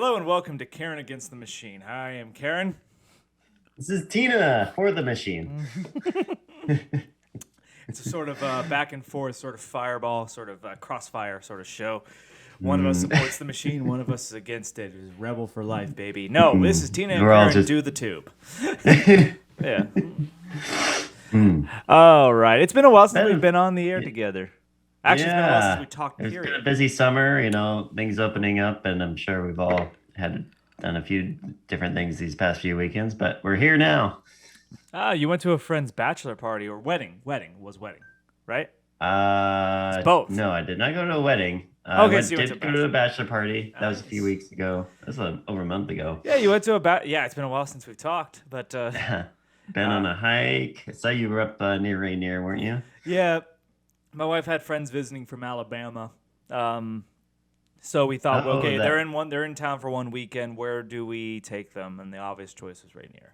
Hello and welcome to Karen Against the Machine. I am Karen. This is Tina for the machine. It's a sort of back and forth, sort of fireball, sort of crossfire sort of show. One of us supports the machine, one of us is against it. It's rebel for life, baby. No, this is Tina and We're all Karen just- do the tube. Yeah. All right. It's been a while since we've been on the air together. Actually, it's been a while since we talked, It's been a period. busy summer, things opening up, and I'm sure we've all done a few different things these past few weekends, but we're here now. You went to a friend's bachelor party or wedding. Wedding, right? It's both. No, I did not go to a wedding. Okay, so you went to a go to a bachelor party. That was a few weeks ago. That was over a month ago. Yeah, you went to yeah, it's been a while since we've talked, but Been on a hike. I saw you were up near Rainier, weren't you? yeah, my wife had friends visiting from Alabama. So we thought, okay, they're in town for one weekend. Where do we take them? And the obvious choice was Rainier.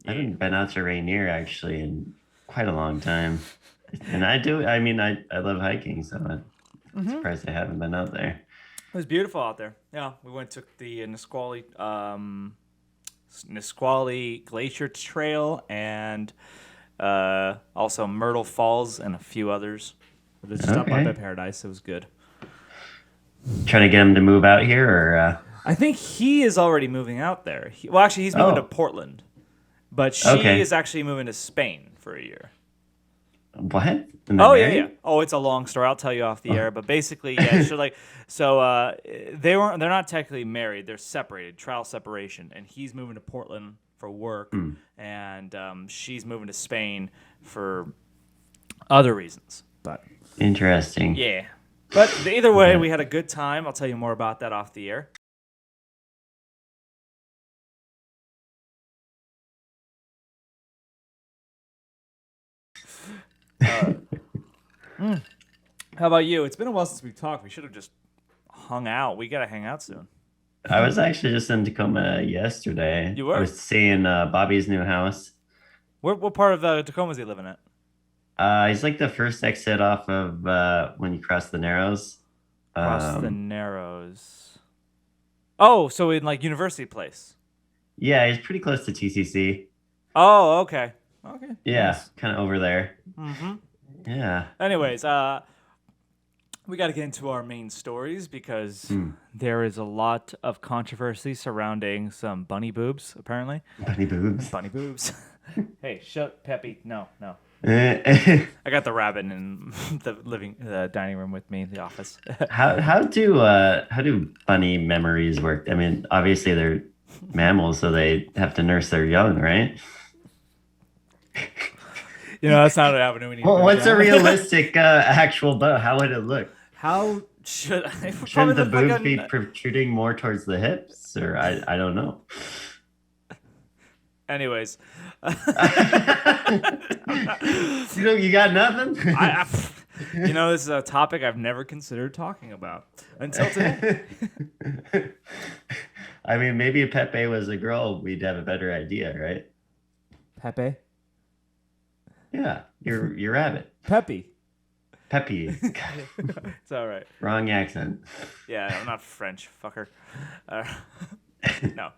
I haven't been out to Rainier actually in quite a long time. And I love hiking, so I'm surprised I haven't been out there. It was beautiful out there. Yeah, we took the Nisqually Glacier Trail and also Myrtle Falls and a few others. It was just up by Paradise. It was good. Trying to get him to move out here, or I think he is already moving out there. He's moving to Portland, but she is actually moving to Spain for a year. What? Yeah. Oh, it's a long story. I'll tell you off the air. But basically, yeah. They're not technically married. They're separated, trial separation, and he's moving to Portland for work, and she's moving to Spain for other reasons. But interesting. yeah. But either way, we had a good time. I'll tell you more about that off the air. How about you? It's been a while since we talked. We should have just hung out. We got to hang out soon. I was actually just in Tacoma yesterday. You were? I was seeing Bobby's new house. What part of Tacoma is he living at? He's like the first exit off of when you cross the Narrows. Cross the Narrows. Oh, so in like University Place. Yeah, he's pretty close to TCC. Oh, okay. Okay. Yeah, Nice. kind of over there. Mm-hmm. Yeah. Anyways, we got to get into our main stories because there is a lot of controversy surrounding some bunny boobs, apparently. Bunny boobs. Bunny boobs. Hey, shut, Peppy. No. how I got the rabbit in the dining room with me in the office. how do bunny memories work? I mean, obviously they're mammals, so they have to nurse their young, right? That's not an avenue we need. Well, what's a realistic actual bow? How would it look? How should I? Shouldn't the boobs be protruding more towards the hips, or I don't know. Anyways, you got nothing. This is a topic I've never considered talking about until today. I mean, maybe if Pepe was a girl, we'd have a better idea, right? Pepe. Yeah, your rabbit. Peppy. Peppy. It's all right. Wrong accent. Yeah, I'm not French, fucker. No.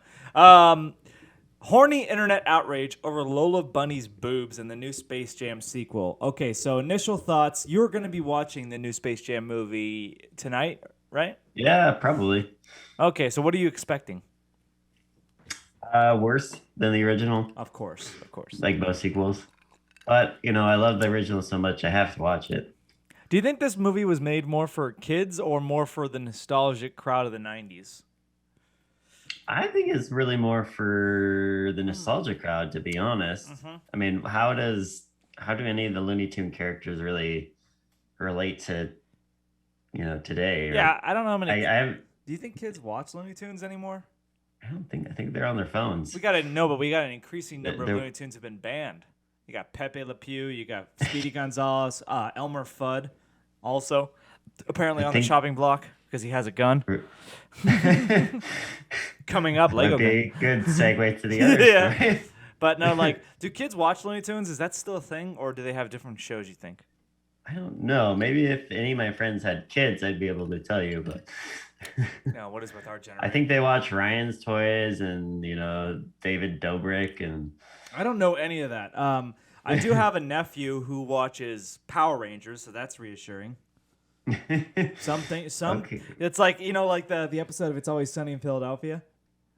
Horny internet outrage over Lola Bunny's boobs in the new Space Jam sequel. Okay, so initial thoughts. You're going to be watching the new Space Jam movie tonight, right? Yeah, probably. Okay, so what are you expecting? Worse than the original. Of course. Like most sequels. But, I love the original so much, I have to watch it. Do you think this movie was made more for kids or more for the nostalgic crowd of the 90s? I think it's really more for the nostalgia crowd, to be honest. Mm-hmm. I mean, how do any of the Looney Tune characters really relate to, today? Yeah, I don't know how many. Do you think kids watch Looney Tunes anymore? I think they're on their phones. We got an increasing number of Looney Tunes have been banned. You got Pepe Le Pew, you got Speedy Gonzales, Elmer Fudd, also apparently on the chopping block because he has a gun. Coming up, Lego. Might be a good segue to the other story. But no, do kids watch Looney Tunes? Is that still a thing, or do they have different shows? You think? I don't know. Maybe if any of my friends had kids, I'd be able to tell you. But No, what is with our I generation? think they watch Ryan's Toys and David Dobrik and. I don't know any of that. I do have a nephew who watches Power Rangers, so that's reassuring. Okay. It's like like the episode of It's Always Sunny in Philadelphia,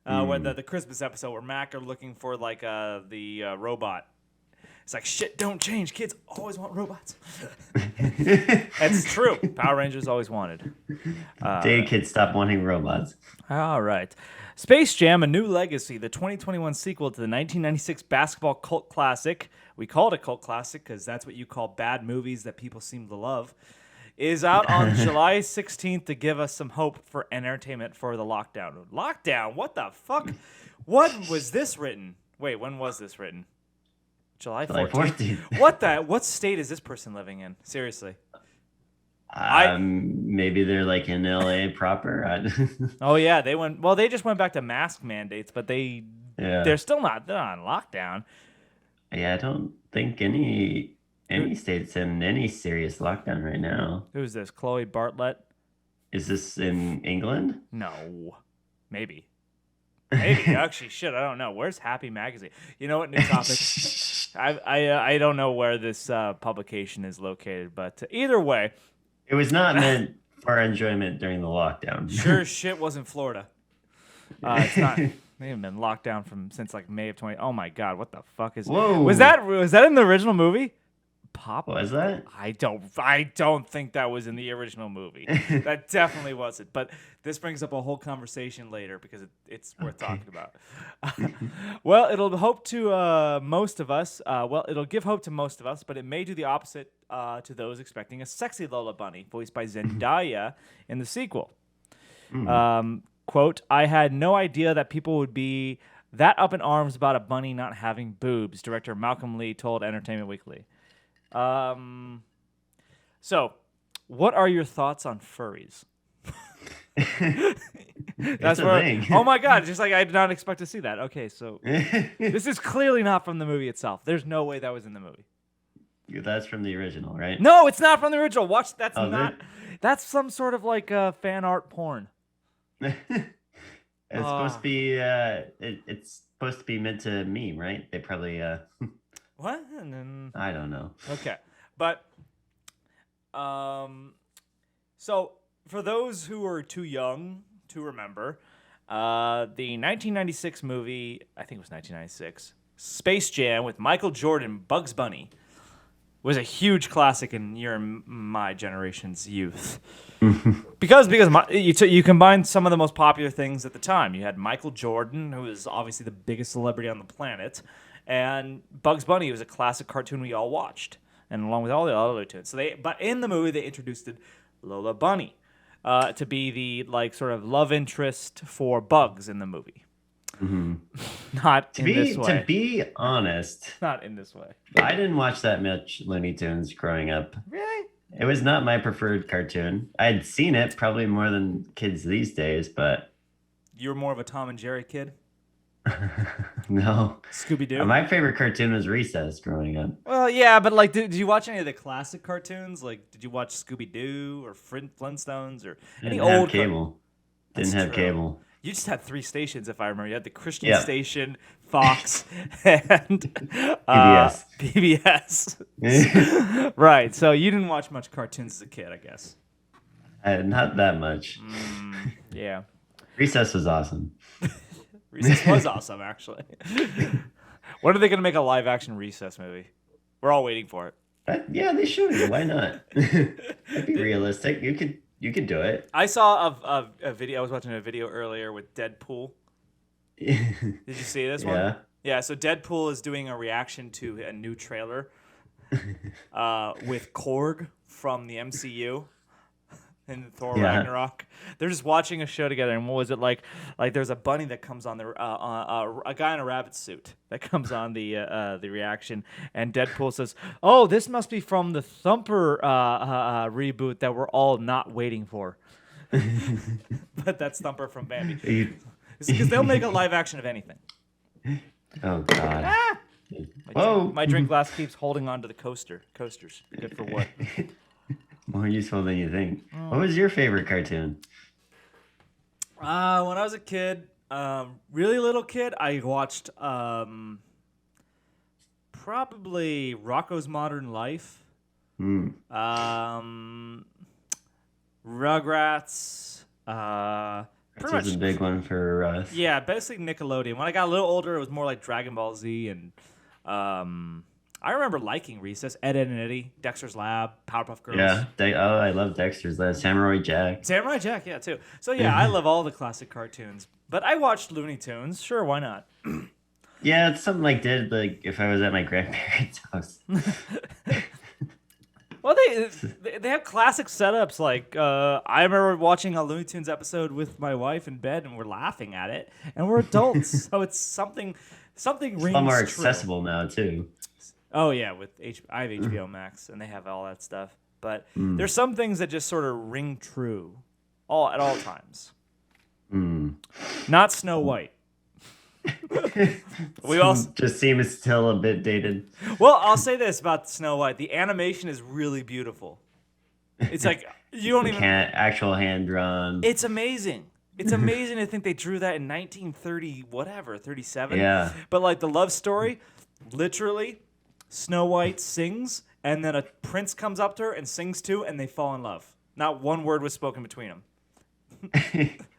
where the Christmas episode where Mac are looking for like the robot. It's like shit, don't change. Kids always want robots. That's true. Power Rangers always wanted. Day kids stop wanting robots. All right. Space Jam: A New Legacy, the 2021 sequel to the 1996 basketball cult classic. We call it a cult classic because that's what you call bad movies that people seem to love. Is out on July 16th to give us some hope for entertainment for the lockdown. Lockdown? What the fuck? When was this written? Wait, when was this written? July 14th. What state is this person living in? Seriously. Maybe they're like in LA proper. Oh yeah, they just went back to mask mandates, but they're still not on lockdown. Yeah, I don't think any state's in any serious lockdown right now. Who's this? Chloe Bartlett? Is this in England? No. Maybe. Actually, shit, I don't know. Where's Happy Magazine? You know what? New topic. I don't know where this publication is located, but either way, it was not meant for enjoyment during the lockdown. Sure as shit wasn't Florida. It's not. They haven't been locked down since like May of 20. Oh my god, what the fuck is? Whoa. Was that in the original movie? Pop? Was that? I don't think that was in the original movie. That definitely wasn't. But this brings up a whole conversation later because it's worth talking about. Well, it'll hope to most of us. It'll give hope to most of us, but it may do the opposite to those expecting a sexy Lola bunny voiced by Zendaya in the sequel. Quote, I had no idea that people would be that up in arms about a bunny not having boobs, director Malcolm Lee told Entertainment Weekly. So, what are your thoughts on furries? That's a thing. Oh my god! Just like I did not expect to see that. Okay, so this is clearly not from the movie itself. There's no way that was in the movie. That's from the original, right? No, it's not from the original. Watch, that's not. That? That's some sort of like fan art porn. It's supposed to be. It's supposed to be meant to meme, right? They probably. What? And then I don't know. Okay, but so for those who are too young to remember, the 1996 movie, I think it was 1996, Space Jam with Michael Jordan, Bugs Bunny, was a huge classic in my generation's youth. because you combined some of the most popular things at the time. You had Michael Jordan, who was obviously the biggest celebrity on the planet. And Bugs Bunny was a classic cartoon we all watched, and along with all the other tunes. But in the movie, they introduced Lola Bunny to be the like sort of love interest for Bugs in the movie. Mm-hmm. Not in this way. To be honest, not in this way. I didn't watch that much Looney Tunes growing up. Really? It was not my preferred cartoon. I'd seen it probably more than kids these days, but you were more of a Tom and Jerry kid. No. Scooby-Doo? My favorite cartoon was Recess growing up. Well, yeah, but like, did you watch any of the classic cartoons? Like, did you watch Scooby-Doo or Flintstones or any old cable? Didn't have cable. You just had 3 stations, if I remember. You had the Christian station, Fox, and PBS. Right, so you didn't watch much cartoons as a kid, I guess. Not that much. Yeah. Recess was awesome. Recess was awesome, actually. When are they going to make a live-action Recess movie? We're all waiting for it. Yeah, they should. Why not? That'd be realistic. You could do it. I saw a video. I was watching a video earlier with Deadpool. Did you see this one? Yeah. Yeah, so Deadpool is doing a reaction to a new trailer with Korg from the MCU. In Thor Ragnarok, they're just watching a show together, and what was it like? Like there's a bunny that comes on a guy in a rabbit suit that comes on the reaction, and Deadpool says, "Oh, this must be from the Thumper reboot that we're all not waiting for." But that's Thumper from Bambi. It's because they'll make a live action of anything. Oh God. Whoa! My drink glass keeps holding onto the coasters. Good for what? More useful than you think. What was your favorite cartoon? When I was a kid, really little kid, I watched probably Rocko's Modern Life, Rugrats, This pretty was much. a big one for us. Yeah, basically Nickelodeon. When I got a little older, it was more like Dragon Ball Z, and I remember liking Recess, Ed, Ed and Eddie, Dexter's Lab, Powerpuff Girls. Yeah. I love Dexter's Last Samurai Jack. Samurai Jack, yeah, too. So yeah, I love all the classic cartoons. But I watched Looney Tunes. Sure, why not? Yeah, it's something like did like if I was at my grandparents' house. Well, they have classic setups. Like I remember watching a Looney Tunes episode with my wife in bed, and we're laughing at it, and we're adults, so it's something It's rings a lot more true. accessible now too. Oh yeah, with I have HBO Max, and they have all that stuff. But there's some things that just sort of ring true, at all times. Not Snow White. We also Just seems still a bit dated. Well, I'll say this about Snow White: the animation is really beautiful. It's like you don't even. Actual hand drawn. It's amazing. It's amazing to think they drew that in 1930, whatever, 37. Yeah. But like the love story, literally, Snow White sings, and then a prince comes up to her and sings too, and they fall in love. Not one word was spoken between them.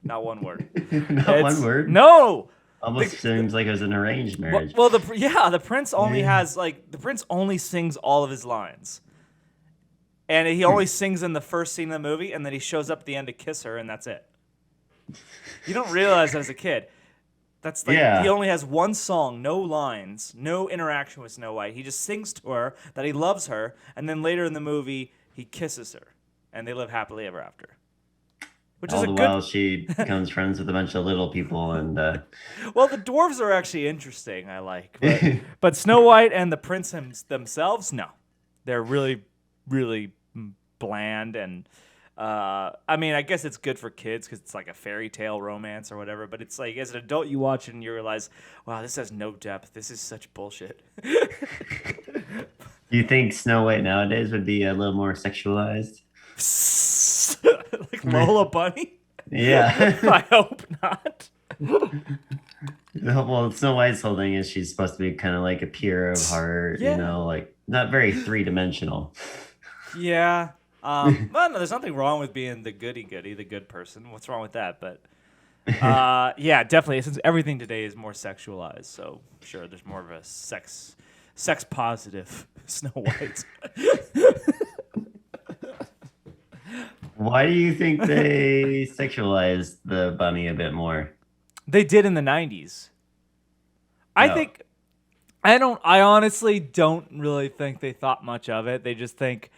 Not one word. One word. No. Almost seems like it was an arranged marriage. Well, the prince only has the prince only sings all of his lines, and he only sings in the first scene of the movie, and then he shows up at the end to kiss her, and that's it. You don't realize that as a kid. That's like he only has one song, no lines, no interaction with Snow White. He just sings to her that he loves her, and then later in the movie he kisses her, and they live happily ever after. Which All is the while she becomes friends with a bunch of little people and Well, the dwarves are actually interesting, I like. But Snow White and the prince themselves, no. They're really, really bland. And, I mean, I guess it's good for kids because it's like a fairy tale romance or whatever. But it's like, as an adult, you watch it and you realize, wow, this has no depth. This is such bullshit. Do you think Snow White nowadays would be a little more sexualized? Like Lola Bunny? Yeah. I hope not. Well, Snow White's whole thing is she's supposed to be kind of like a pure of heart, like not very three-dimensional. Yeah. Well, no, there's nothing wrong with being the goody-goody, the good person. What's wrong with that? But, yeah, definitely. Since everything today is more sexualized, so sure, there's more of a sex-positive Snow White. Why do you think they sexualized the bunny a bit more? They did in the 90s. I honestly don't really think they thought much of it. They just think,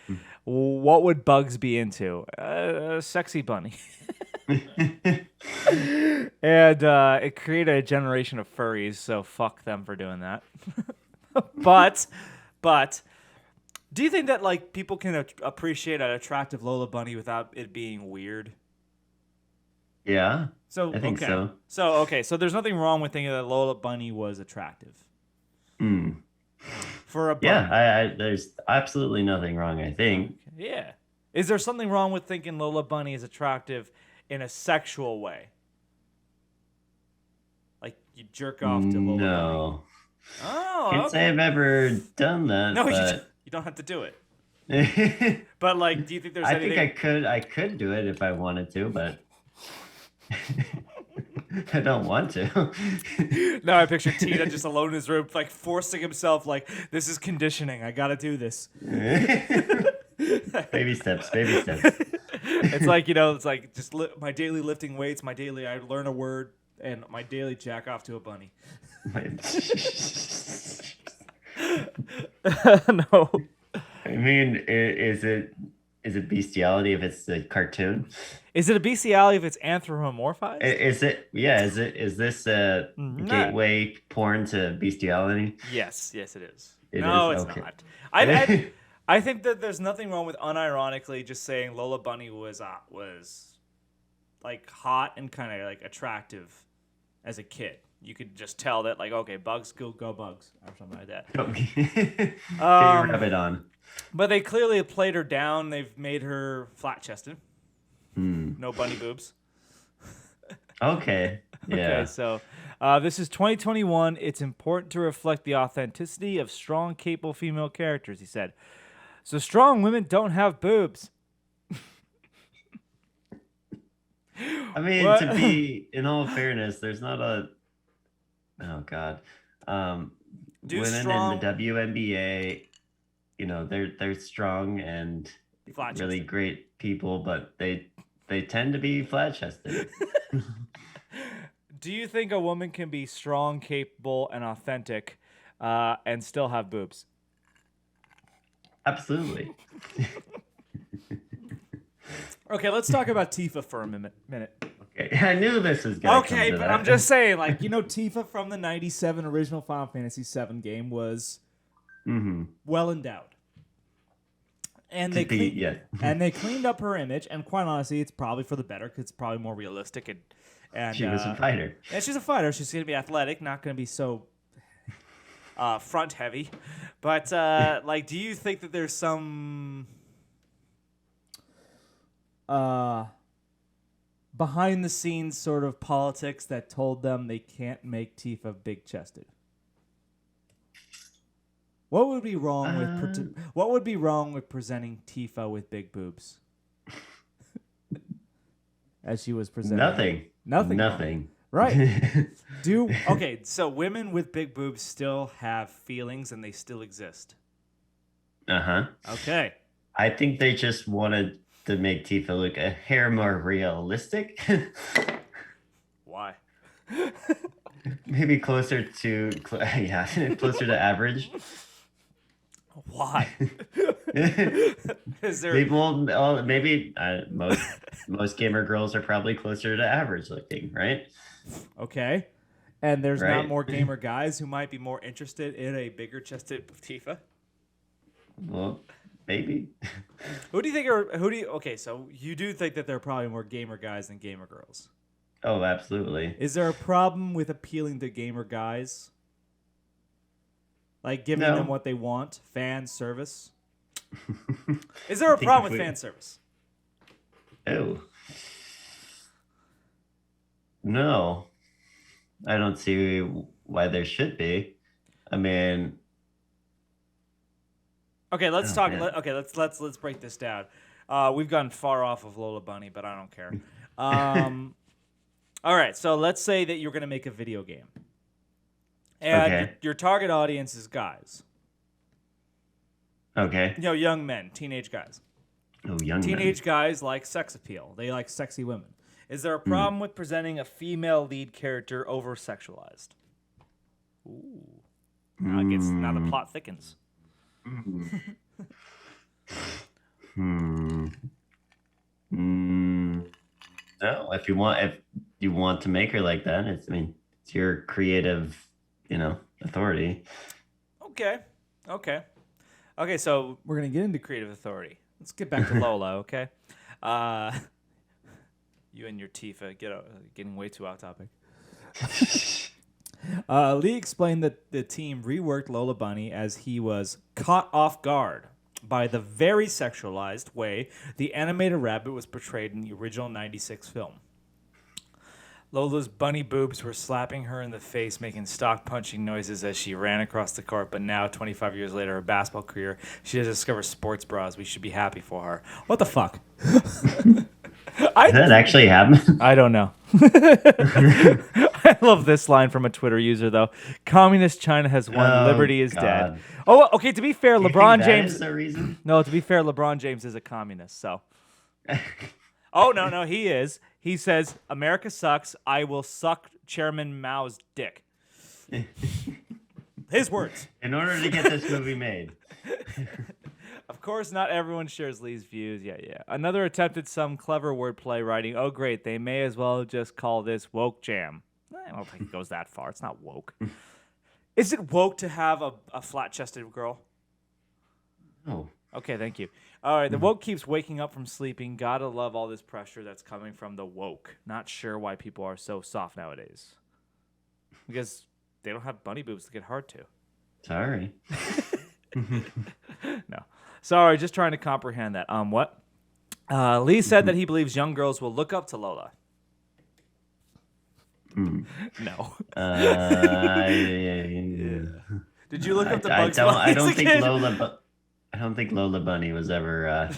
what would Bugs be into? A sexy bunny. And it created a generation of furries, so fuck them for doing that. But, do you think that like people can appreciate an attractive Lola bunny without it being weird? Yeah, So I think so. So there's nothing wrong with thinking that Lola bunny was attractive. For a bunny. Yeah, there's absolutely nothing wrong, I think. Yeah. Is there something wrong with thinking Lola bunny is attractive in a sexual way? Like you jerk off to Lola bunny? No. Oh, Can't say I've ever done that. No, but... you don't have to do it. But like, do you think there's anything? I think I could do it if I wanted to, but I don't want to. No, I picture Tina just alone in his room, like forcing himself, like, this is conditioning. I gotta do this. Baby steps. It's like, it's like just my daily lifting weights, I learn a word, and my daily jack off to a bunny. No. I mean, is it bestiality if it's a cartoon? Is it a bestiality if it's anthropomorphized? Is this a gateway porn to bestiality? Yes, it is. It's not. I think that there's nothing wrong with unironically just saying Lola Bunny was like hot and kind of like attractive as a kid. You could just tell that, like, okay, bugs, go bugs, or something like that. Get your rabbit on. But they clearly have played her down. They've made her flat-chested. No bunny boobs. Okay. Yeah. Okay, so this is 2021. It's important to reflect the authenticity of strong, capable female characters, he said. So strong women don't have boobs. I mean, What? to be in all fairness, there's not a. Oh God. Women strong- in the WNBA, they're strong and Flat-chested. really great people, but they tend to be flat-chested. Do you think a woman can be strong, capable, and authentic and still have boobs? Absolutely. Okay, let's talk about Tifa for a minute. Okay, I knew this was going to Okay, come to but that. I'm just saying, like, Tifa from the 97 original Final Fantasy VII game was well endowed. And they cleaned up her image, and quite honestly, it's probably for the better because it's probably more realistic. And She was a fighter. Yeah, she's a fighter. She's going to be athletic, not going to be so front heavy. But like, do you think that there's some behind the scenes sort of politics that told them they can't make Tifa big chested? What would be wrong with presenting Tifa with big boobs? As she was presenting. Nothing. Right. Okay, so women with big boobs still have feelings and they still exist. Uh-huh. Okay. I think they just wanted to make Tifa look a hair more realistic. Why? Maybe closer to average. Why? Is there maybe most gamer girls are probably closer to average looking, right? Okay. And there's not Right. more gamer guys who might be more interested in a bigger chested Tifa? Well, maybe. Okay, so you do think that there are probably more gamer guys than gamer girls. Oh, absolutely. Is there a problem with appealing to gamer guys? Like giving No. them what they want? Fan service? Is there a problem with fan service? Oh. No. I don't see why there should be. I mean, Okay, let's Oh, talk. man. Let's break this down. We've gone far off of Lola Bunny, but I don't care. All right, so let's say that you're going to make a video game, and Okay. your target audience is guys. okay. Young men, teenage guys. Oh, young Teenage guys like sex appeal. They like sexy women. Is there a problem with presenting a female lead character over sexualized? Ooh. Now the plot thickens. No, if you want to make her like that, it's your creative, authority. Okay. So we're gonna get into creative authority. Let's get back to Lola, okay? You and your Tifa getting way too off topic. Lee explained that the team reworked Lola Bunny as he was caught off guard by the very sexualized way the animated rabbit was portrayed in the original 96 film. Lola's bunny boobs were slapping her in the face, making stock punching noises as she ran across the court. But now, 25 years later, her basketball career, she has discovered sports bras. We should be happy for her. What the fuck? Did that actually happen? I don't know. I love this line from a Twitter user, though. Communist China has won. Oh, Liberty is God. dead. Oh, okay. To be fair, You think LeBron that James. is the reason? No, to be fair, LeBron James is a communist. So. Oh no, he is. He says America sucks. I will suck Chairman Mao's dick. His words. In order to get this movie made. Of course, not everyone shares Lee's views. Yeah. Another attempted some clever wordplay writing. Oh, great. They may as well just call this woke jam. I don't think it goes that far. It's not woke. Is it woke to have a flat-chested girl? Oh. Okay, thank you. All right, the woke keeps waking up from sleeping. Gotta love all this pressure that's coming from the woke. Not sure why people are so soft nowadays. because they don't have bunny boobs to get hard to. Sorry. No. Sorry, just trying to comprehend that. What? Lee said that he believes young girls will look up to Lola. No. Did you look up the Bugs Bunny? I don't think Lola. I don't think Lola Bunny was ever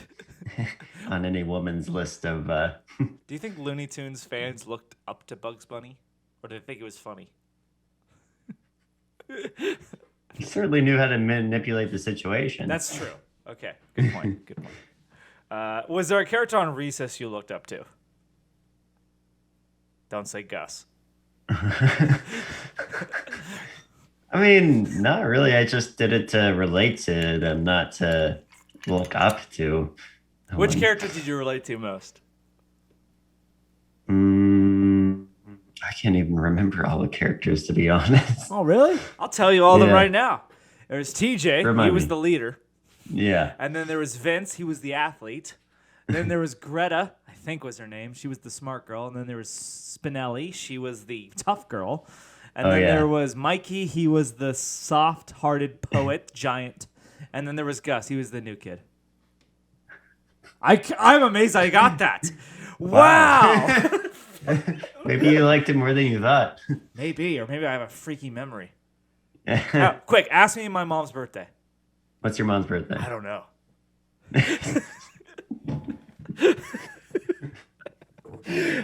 on any woman's list of. Do you think Looney Tunes fans looked up to Bugs Bunny, or did they think it was funny? He certainly knew how to manipulate the situation. That's true. Okay, good point. Good point. Was there a character on Recess you looked up to? Don't say Gus. I mean, not really. I just did it to relate to them, not to look up to. Which character did you relate to most? I can't even remember all the characters, to be honest. Oh, really? I'll tell you all of them right now. There's TJ. He was the leader. Yeah. And then there was Vince. He was the athlete. Then there was Greta, I think was her name. She was the smart girl. And then there was Spinelli. She was the tough girl. And then there was Mikey. He was the soft-hearted poet giant. And then there was Gus. He was the new kid. I'm amazed I got that. Wow. Maybe you liked it more than you thought. Maybe. Or maybe I have a freaky memory. Quick, ask me my mom's birthday. What's your mom's birthday? I don't know.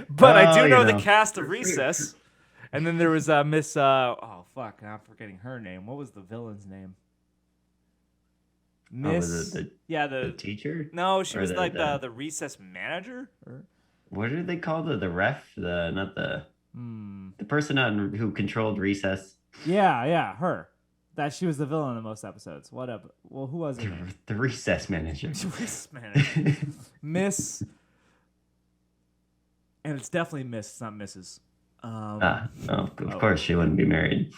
But I do know the cast of Recess. And then there was Miss... oh, fuck. I'm forgetting her name. What was the villain's name? Miss... the teacher? No, she was like the Recess manager? What did they call the ref? The person who controlled Recess. Yeah, her. That she was the villain in most episodes. Whatever. Well, who was it? The Recess manager. Recess manager. Miss... And it's definitely Miss, it's not Mrs. Of course she wouldn't be married.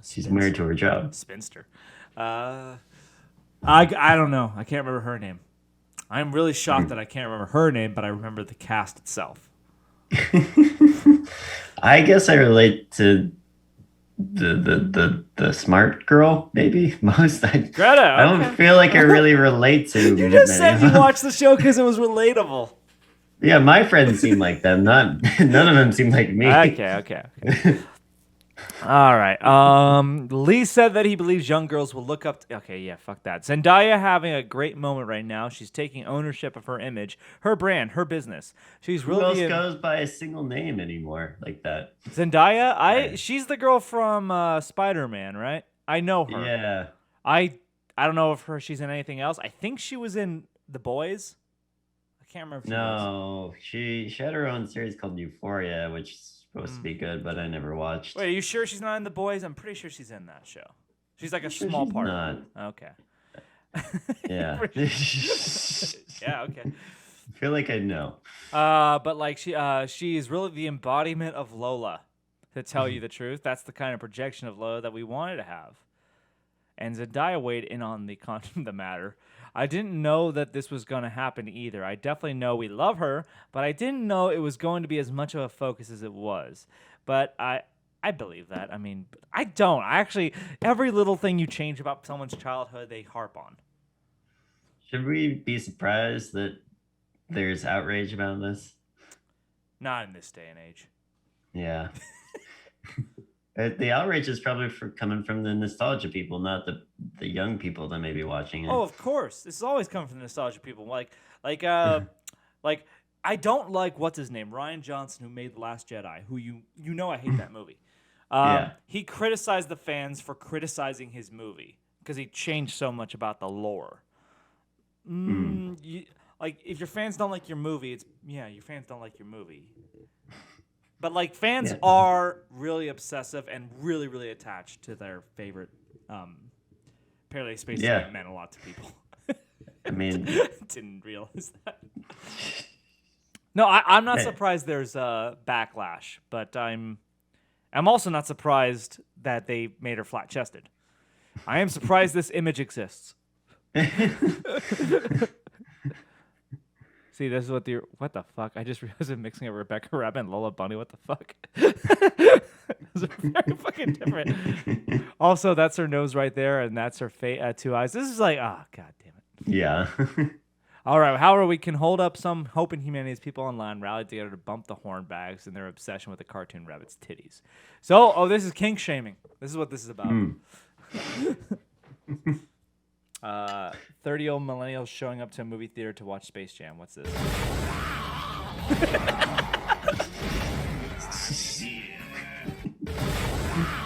She's married to her job. Spinster. I don't know. I can't remember her name. I'm really shocked that I can't remember her name, but I remember the cast itself. I guess I relate to the smart girl, maybe most. Greta. I don't feel like I really relate to. You just said you watched the show because it was relatable. Yeah, my friends seem like them. None of them seem like me. Okay. All right. Lee said that he believes young girls will look up to... Okay, yeah, fuck that. Zendaya having a great moment right now. She's taking ownership of her image, her brand, her business. She's really... Who else goes by a single name anymore like that? Zendaya? She's the girl from Spider-Man, right? I know her. Yeah. I don't know if she's in anything else. I think she was in The Boys. I can't remember if she had her own series called Euphoria, which is supposed to be good, but I never watched. Wait, are you sure she's not in The Boys? I'm pretty sure she's in that show. She's like a small part. Not. Okay. Yeah. Yeah, okay. I feel like I know. But like she's really the embodiment of Lola, to tell you the truth. That's the kind of projection of Lola that we wanted to have. And Zendaya weighed in on the matter. I didn't know that this was going to happen either. I definitely know we love her, but I didn't know it was going to be as much of a focus as it was. But I believe that. I mean, I don't. I actually, every little thing you change about someone's childhood, they harp on. Should we be surprised that there's outrage about this? Not in this day and age. Yeah. The outrage is probably coming from the nostalgia people, not the young people that may be watching it. Oh, of course. This is always coming from the nostalgia people. Like I don't like what's his name, Ryan Johnson, who made The Last Jedi. Who you know I hate that movie. He criticized the fans for criticizing his movie because he changed so much about the lore. If your fans don't like your movie, your fans don't like your movie. But like fans are really obsessive and really, really attached to their favorite. Apparently, Space Jam meant a lot to people. I mean, didn't realize that. No, I'm not surprised there's a backlash, but I'm also not surprised that they made her flat chested. I am surprised this image exists. See, this is what the fuck? I just realized I'm mixing up Rebecca Rabbit and Lola Bunny. What the fuck? Those are very fucking different. Also, that's her nose right there, and that's her two eyes. This is like, oh, god damn it. Yeah. All right, however, we can hold up some hope in humanity as people online rally together to bump the horn bags in their obsession with the cartoon rabbit's titties. So, this is kink shaming. This is what this is about. 30-year-old millennials showing up to a movie theater to watch Space Jam. What's this?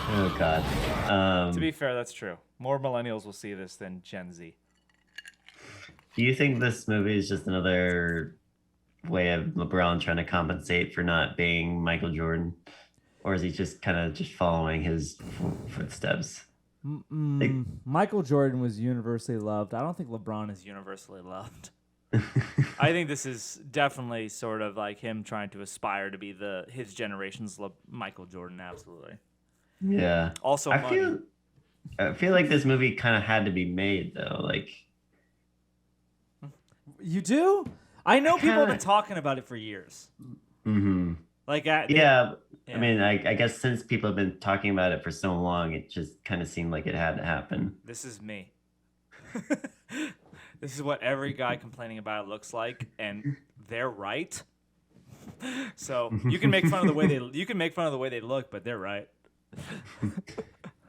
Oh, God. To be fair, that's true. More millennials will see this than Gen Z. Do you think this movie is just another way of LeBron trying to compensate for not being Michael Jordan? Or is he just kind of just following his footsteps? Michael Jordan was universally loved. I don't think LeBron is universally loved. I think this is definitely sort of like him trying to aspire to be his generation's Michael Jordan. Absolutely. Yeah. Also, money. I feel like this movie kind of had to be made though. Like, you do? I know people have been talking about it for years. Mm-hmm. Like, yeah. I mean, I guess since people have been talking about it for so long, it just kind of seemed like it had to happen. This is me. This is what every guy complaining about it looks like, and they're right. So you can make fun of the way they look, but they're right.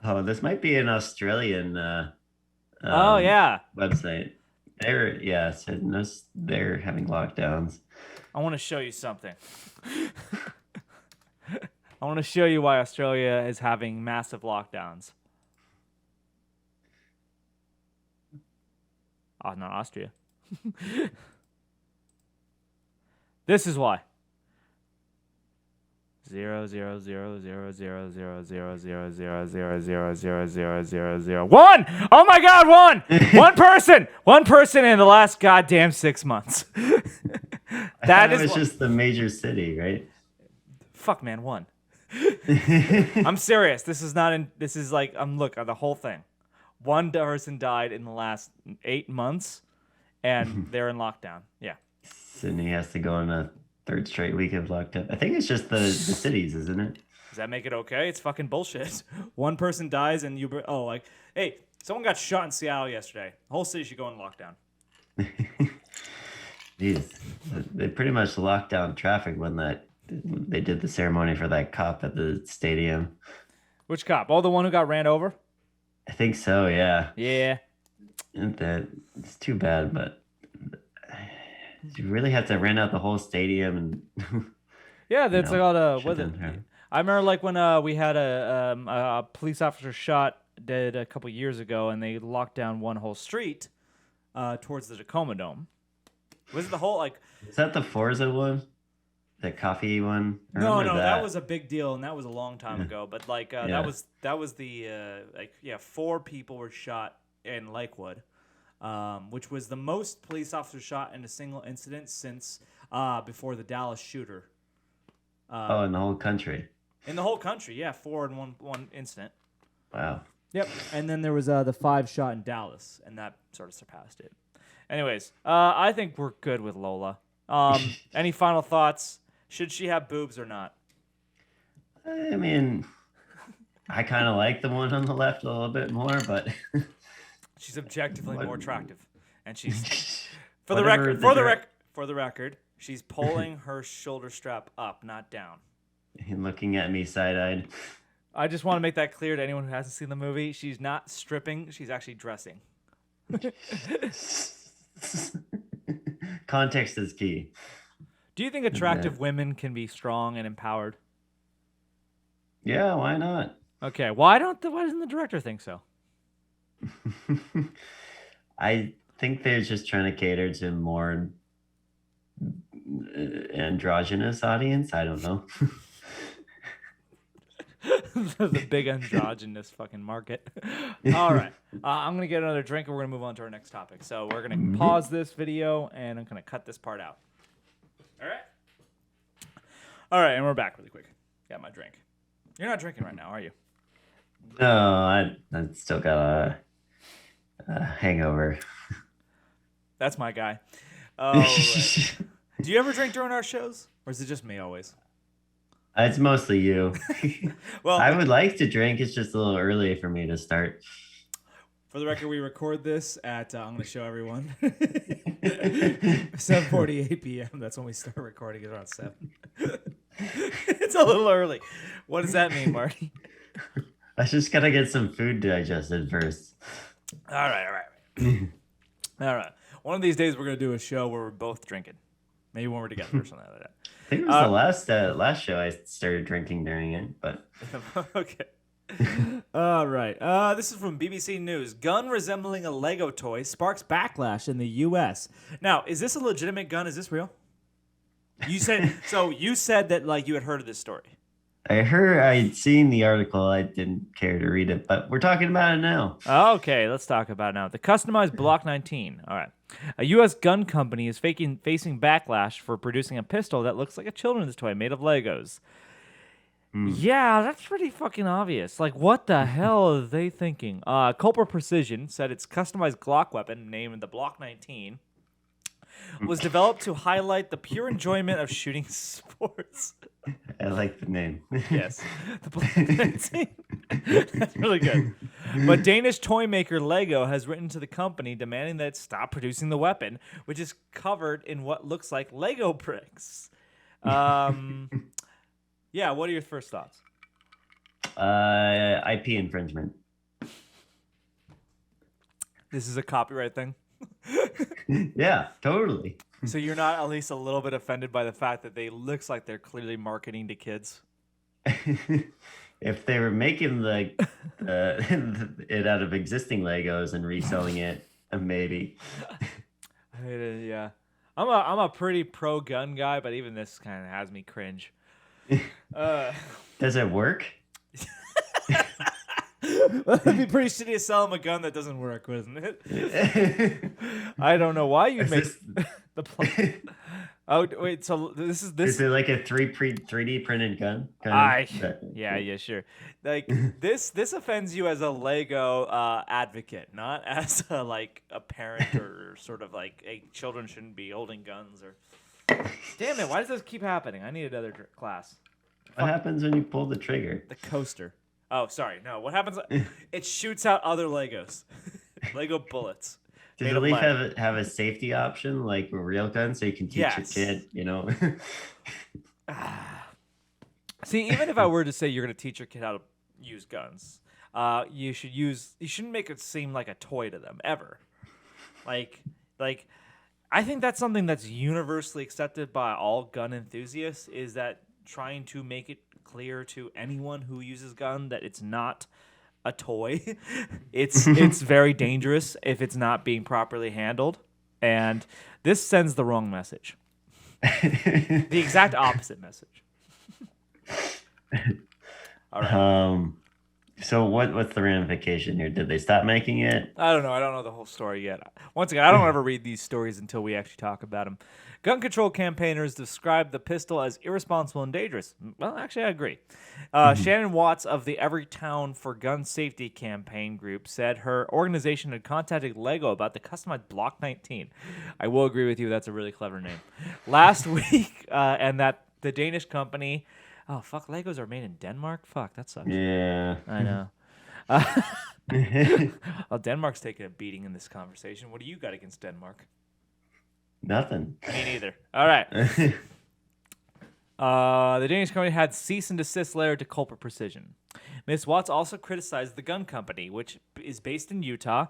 Oh, this might be an Australian website. They're having lockdowns. I want to show you something. I want to show you why Australia is having massive lockdowns. Oh, not Austria. This is why. 0.00000000000000001. Oh my God, one! One person in the last goddamn 6 months. That is just the major city, right? Fuck, man, one. I'm serious. This is like, look at the whole thing. One person died in the last 8 months, and they're in lockdown. Yeah. Sydney has to go on a third straight week of lockdown. I think it's just the cities, isn't it? Does that make it okay? It's fucking bullshit. One person dies, and hey, someone got shot in Seattle yesterday. The whole city should go in lockdown. Jeez, they pretty much locked down traffic when they did the ceremony for that cop at the stadium. Which cop? Oh, the one who got ran over? I think so, yeah. Yeah. It's too bad, but you really have to rent out the whole stadium and yeah, that's I remember like when we had a police officer shot dead a couple years ago, and they locked down one whole street towards the Tacoma Dome. Was it the whole like? Is that the Forza one? The coffee one? No, that was a big deal, and that was a long time ago. But like that was the 4 people were shot in Lakewood, which was the most police officers shot in a single incident since before the Dallas shooter. In the whole country. In the whole country, yeah, 4 in one incident. Wow. Yep, and then there was the 5 shot in Dallas, and that sort of surpassed it. Anyways, I think we're good with Lola. Any final thoughts? Should she have boobs or not? I mean, I kind of like the one on the left a little bit more, but she's objectively more attractive, and she's for the record, she's pulling her shoulder strap up, not down. And looking at me side-eyed. I just want to make that clear to anyone who hasn't seen the movie. She's not stripping; she's actually dressing. Context is key. Do you think attractive women can be strong and empowered? Yeah, why not? Okay, why doesn't the director think so? I think they're just trying to cater to a more androgynous audience. I don't know. The big androgynous fucking market. All right. I'm going to get another drink, and we're going to move on to our next topic. So we're going to pause this video, and I'm going to cut this part out. All right, and we're back really quick. Got my drink. You're not drinking right now, are you? No, I still got a hangover. That's my guy. Right. Do you ever drink during our shows, or is it just me always? It's mostly you. Well, I would like to drink. It's just a little early for me to start. for the record, we record this at I'm going to show everyone 7:48 p.m. That's when we start recording. It's around 7. It's a little early. What does that mean, Marty? I just gotta get some food digested first. All right. All right. One of these days, we're going to do a show where we're both drinking. Maybe when we're together or something like that. I think it was the last show I started drinking during it, but Okay. All right. This is from BBC News. Gun resembling a Lego toy sparks backlash in the U.S. Now, is this a legitimate gun? Is this real? You said so. You said that like you had heard of this story. I'd seen the article. I didn't care to read it, but we're talking about it now. Okay, let's talk about it now. The customized Block 19. All right. A U.S. gun company is facing backlash for producing a pistol that looks like a children's toy made of Legos. Yeah, that's pretty fucking obvious. Like, what the hell are they thinking? Culper Precision said its customized Glock weapon, named the Block 19, was developed to highlight the pure enjoyment of shooting sports. I like the name. Yes. The Block 19. That's really good. But Danish toy maker Lego has written to the company demanding that it stop producing the weapon, which is covered in what looks like Lego bricks. Yeah, what are your first thoughts? IP infringement. This is a copyright thing? Yeah, totally. So you're not at least a little bit offended by the fact that they looks like they're clearly marketing to kids? If they were making it out of existing Legos and reselling it, maybe. Yeah. I'm a pretty pro gun guy, but even this kind of has me cringe. Does it work? Well, it'd be pretty shitty to sell him a gun that doesn't work, wouldn't it? I don't know why you'd make the plan. Oh wait, so this is Is it like a 3D printed gun? Yeah, sure. Like this offends you as a Lego advocate, not as a parent or sort of like children shouldn't be holding guns or. Damn it! Why does this keep happening? I need another class. What happens when you pull the trigger? The coaster. Oh, sorry. No, what happens? It shoots out other Legos. Lego bullets. Does it at least have a safety option like a real gun so you can teach your kid, you know? See, even if I were to say you're going to teach your kid how to use guns, you shouldn't make it seem like a toy to them ever. Like I think that's something that's universally accepted by all gun enthusiasts is that trying to make it clear to anyone who uses gun that it's not a toy. It's very dangerous if it's not being properly handled, and this sends the wrong message. The exact opposite message. All right. So what's the ramification here? Did they stop making it? I don't know. I don't know the whole story yet. Once again, I don't ever read these stories until we actually talk about them. Gun control campaigners described the pistol as irresponsible and dangerous. Well, actually, I agree. Shannon Watts of the Everytown for Gun Safety campaign group said her organization had contacted Lego about the customized Block 19. I will agree with you. That's a really clever name. Last week, and that the Danish company... Oh, fuck, Legos are made in Denmark? Fuck, that sucks. Yeah. I know. Well, Denmark's taking a beating in this conversation. What do you got against Denmark? Nothing. Me neither. All right. The Danish company had cease and desist letter to Culper Precision. Ms. Watts also criticized the gun company, which is based in Utah.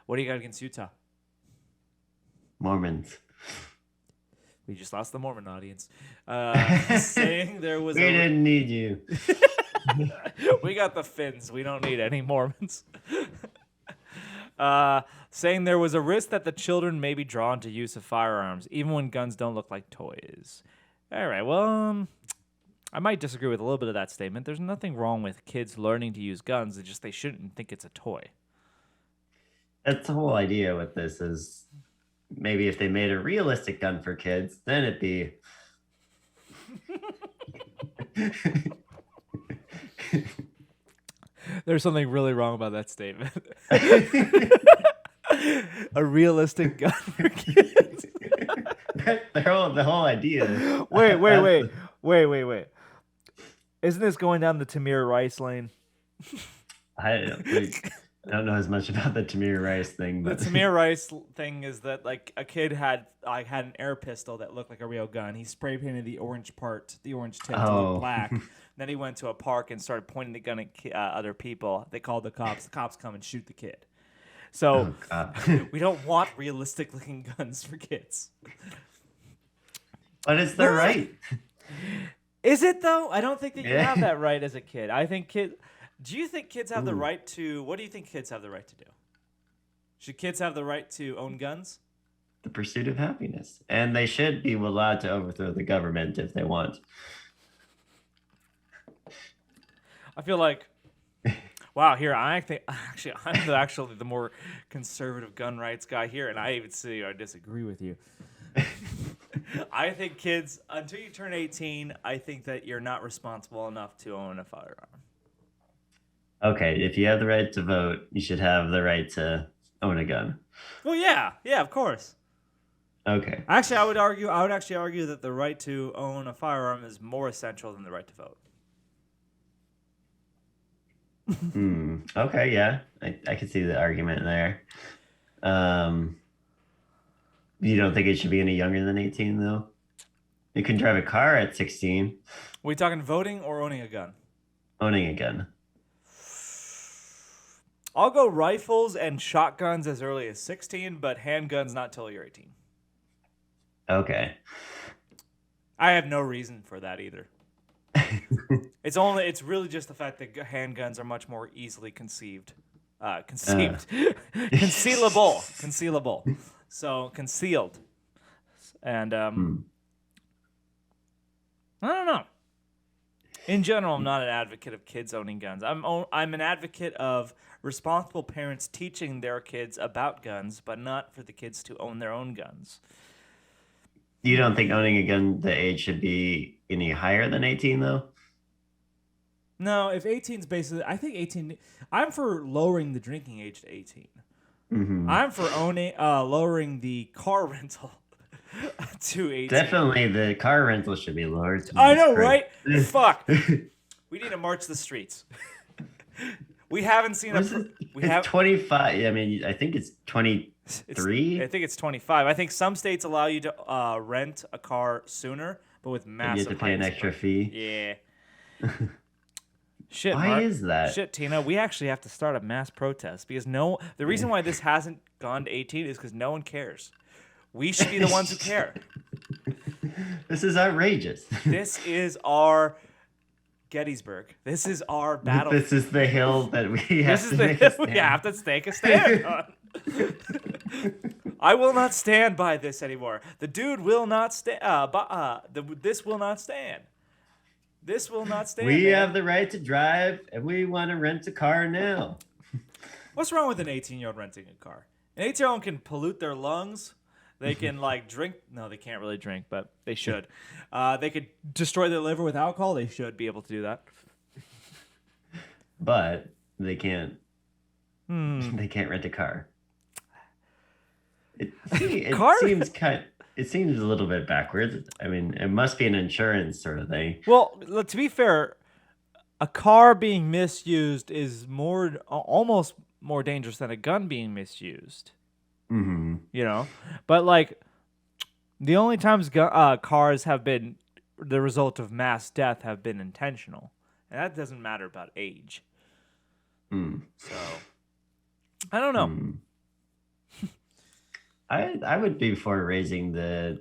What do you got against Utah? Mormons. We just lost the Mormon audience. Saying there was we didn't need you. We got the Finns. We don't need any Mormons. Saying there was a risk that the children may be drawn to use of firearms, even when guns don't look like toys. All right, well, I might disagree with a little bit of that statement. There's nothing wrong with kids learning to use guns. It's just they shouldn't think it's a toy. That's the whole idea with this is maybe if they made a realistic gun for kids, then it'd be... There's something really wrong about that statement. A realistic gun for kids. The whole idea. Wait. Isn't this going down the Tamir Rice lane? I don't know as much about the Tamir Rice thing, The but Tamir Rice thing is that like a kid had an air pistol that looked like a real gun. He spray painted the orange tip to look oh, black. Then he went to a park and started pointing the gun at other people. They called the cops. The cops come and shoot the kid. So oh God. we don't want realistic looking guns for kids. But it's their right. Is it though? I don't think that you Yeah. have that right as a kid. I think Do you think kids have the Ooh. right to? What do you think kids have the right to do? Should kids have the right to own guns? The pursuit of happiness. And they should be allowed to overthrow the government if they want. I feel like, wow, here I think I'm actually the more conservative gun rights guy here, and I even see I disagree with you. I think kids, until you turn 18, I think that you're not responsible enough to own a firearm. Okay, if you have the right to vote, you should have the right to own a gun. Well, yeah, of course. Okay. Actually, I would actually argue that the right to own a firearm is more essential than the right to vote. Okay, yeah. I can see the argument there. Um, you don't think it should be any younger than 18, though? You can drive a car at 16, Are we talking voting or owning a gun? owning a gun. I'll go rifles and shotguns as early as 16, but handguns not till you're 18. Okay. I have no reason for that either. It's really just the fact that handguns are much more easily concealable. So concealed. And I don't know. In general, I'm not an advocate of kids owning guns. I'm an advocate of responsible parents teaching their kids about guns, but not for the kids to own their own guns. You don't think owning a gun, the age should be any higher than 18, though? No, if 18 is basically, I think 18. I'm for lowering the drinking age to 18. Mm-hmm. I'm for lowering the car rental to 18. Definitely, the car rental should be lower. I know, right? Fuck. We need to march the streets. We haven't seen It's 25. I mean, I think it's 23. I think it's 25. I think some states allow you to rent a car sooner, but with You massive have to pay an hikes. extra fee. Yeah. Shit, Why Mark. is that? Shit, Tina. We actually have to start a mass protest because the reason why this hasn't gone to 18 is because no one cares. We should be the ones who care. This is outrageous. This is our Gettysburg. This is our battle. This is the hill that we have This to is make a the we stand. have to take a stand on. I will not stand by this anymore. The dude will not stand. This will not stand. This will not stand. We man. have the right to drive, and we want to rent a car now. What's wrong with an 18-year-old renting a car? An 18-year-old can pollute their lungs. They can drink. No, they can't really drink, but they should. They could destroy their liver with alcohol. They should be able to do that. But they can't. They can't rent a car. It seems a little bit backwards. I mean, it must be an insurance sort of thing. Well, to be fair, a car being misused is almost more dangerous than a gun being misused. Mm-hmm. You know, but the only times cars have been the result of mass death have been intentional, and that doesn't matter about age. So I don't know. I would be for raising the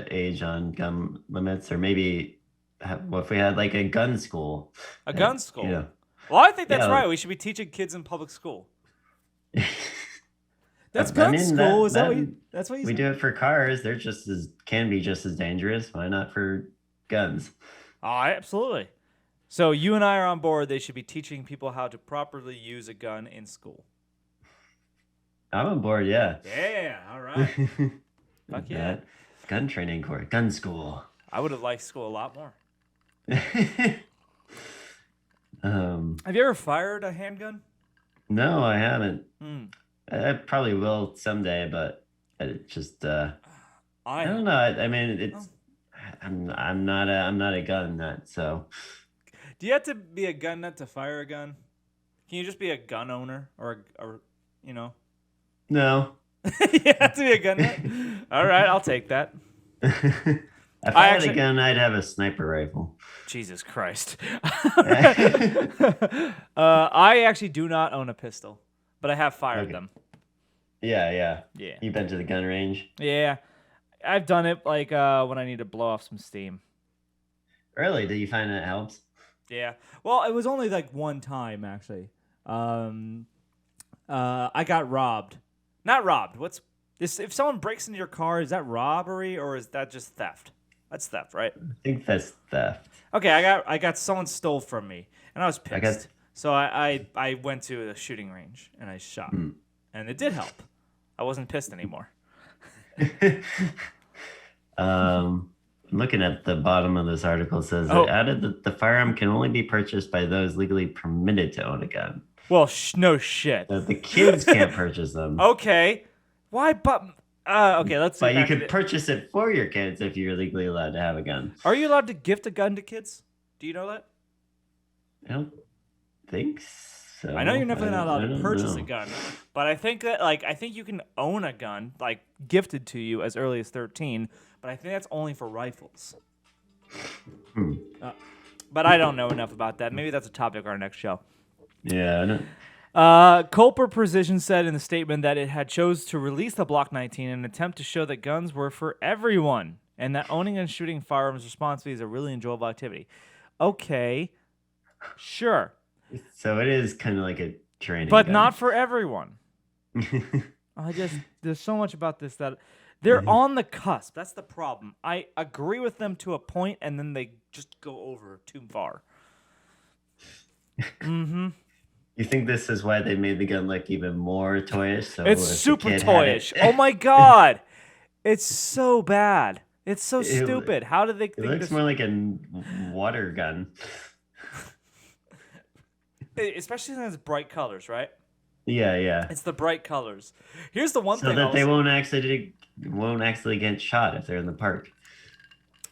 age on gun limits, or maybe if we had like a gun school. A gun school. You know, Well, I think that's Yeah. right. We should be teaching kids in public school. That's I gun mean, school. that- That's what you we said? do it for cars. They're can be just as dangerous. Why not for guns? Oh, absolutely. So you and I are on board. They should be teaching people how to properly use a gun in school. I'm on board. Yeah. Yeah. All right. Fuck yeah. That gun training course, gun school. I would have liked school a lot more. Have you ever fired a handgun? No, I haven't. I probably will someday, but it just I don't know. I mean, it's I'm not a gun nut, so Do you have to be a gun nut to fire a gun? Can you just be a gun owner or you know? No. You have to be a gun nut. All right, I'll take that. If I I had actually- a gun, I'd have a sniper rifle. Jesus Christ. I actually do not own a pistol, but I have fired Okay. them. Yeah. Yeah. You've been to the gun range? Yeah. I've done it like when I need to blow off some steam. Really? Do you find that helps? Yeah. Well, it was only like one time actually. I got robbed. Not robbed. What's this? If someone breaks into your car, is that robbery or is that just theft? That's theft, right? I think that's theft. Okay, I got someone stole from me, and I was pissed. So I went to the shooting range and I shot, and it did help. I wasn't pissed anymore. Looking at the bottom of this article, it says Oh. it added that the firearm can only be purchased by those legally permitted to own a gun. Well, no shit. So the kids can't purchase them. Okay, why? But okay, let's. But you can purchase it for your kids if you're legally allowed to have a gun. Are you allowed to gift a gun to kids? Do you know that? I don't think so. I know you're definitely not allowed I to don't purchase know. a gun, but I think that I think you can own a gun like gifted to you as early as 13. But I think that's only for rifles. But I don't know enough about that. Maybe that's a topic for our next show. Yeah, I don't. Culper Precision said in the statement that it had chose to release the Block 19 in an attempt to show that guns were for everyone and that owning and shooting firearms responsibly is a really enjoyable activity. Okay, sure, So it is kind of like a training but gun. not for everyone. There's so much about this that they're on the cusp. That's the problem. I agree with them to a point, and then they just go over too far. You think this is why they made the gun look even more toyish? So It's if the super kid had it- toyish. Oh my god, it's so bad. It's so It- stupid. How did they It think looks this? more like a water gun. Especially since it's bright colors, right? Yeah. It's the bright colors. Here's the one So thing. that they won't actually get shot if they're in the park.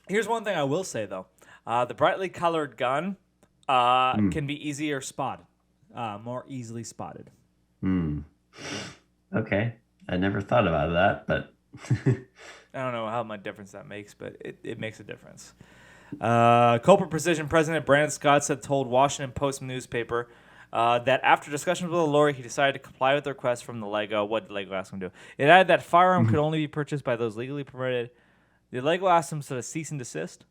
Here's one thing I will say though. The brightly colored gun can be easier spotted, more easily spotted. Okay. I never thought about that, but I don't know how much difference that makes, but it makes a difference. Culper Precision President Brandon Scott said told Washington Post newspaper that after discussions with a lawyer, he decided to comply with the request from the Lego. What did Lego ask him to do? It added that firearm could only be purchased by those legally permitted. The Lego asked him to cease and desist.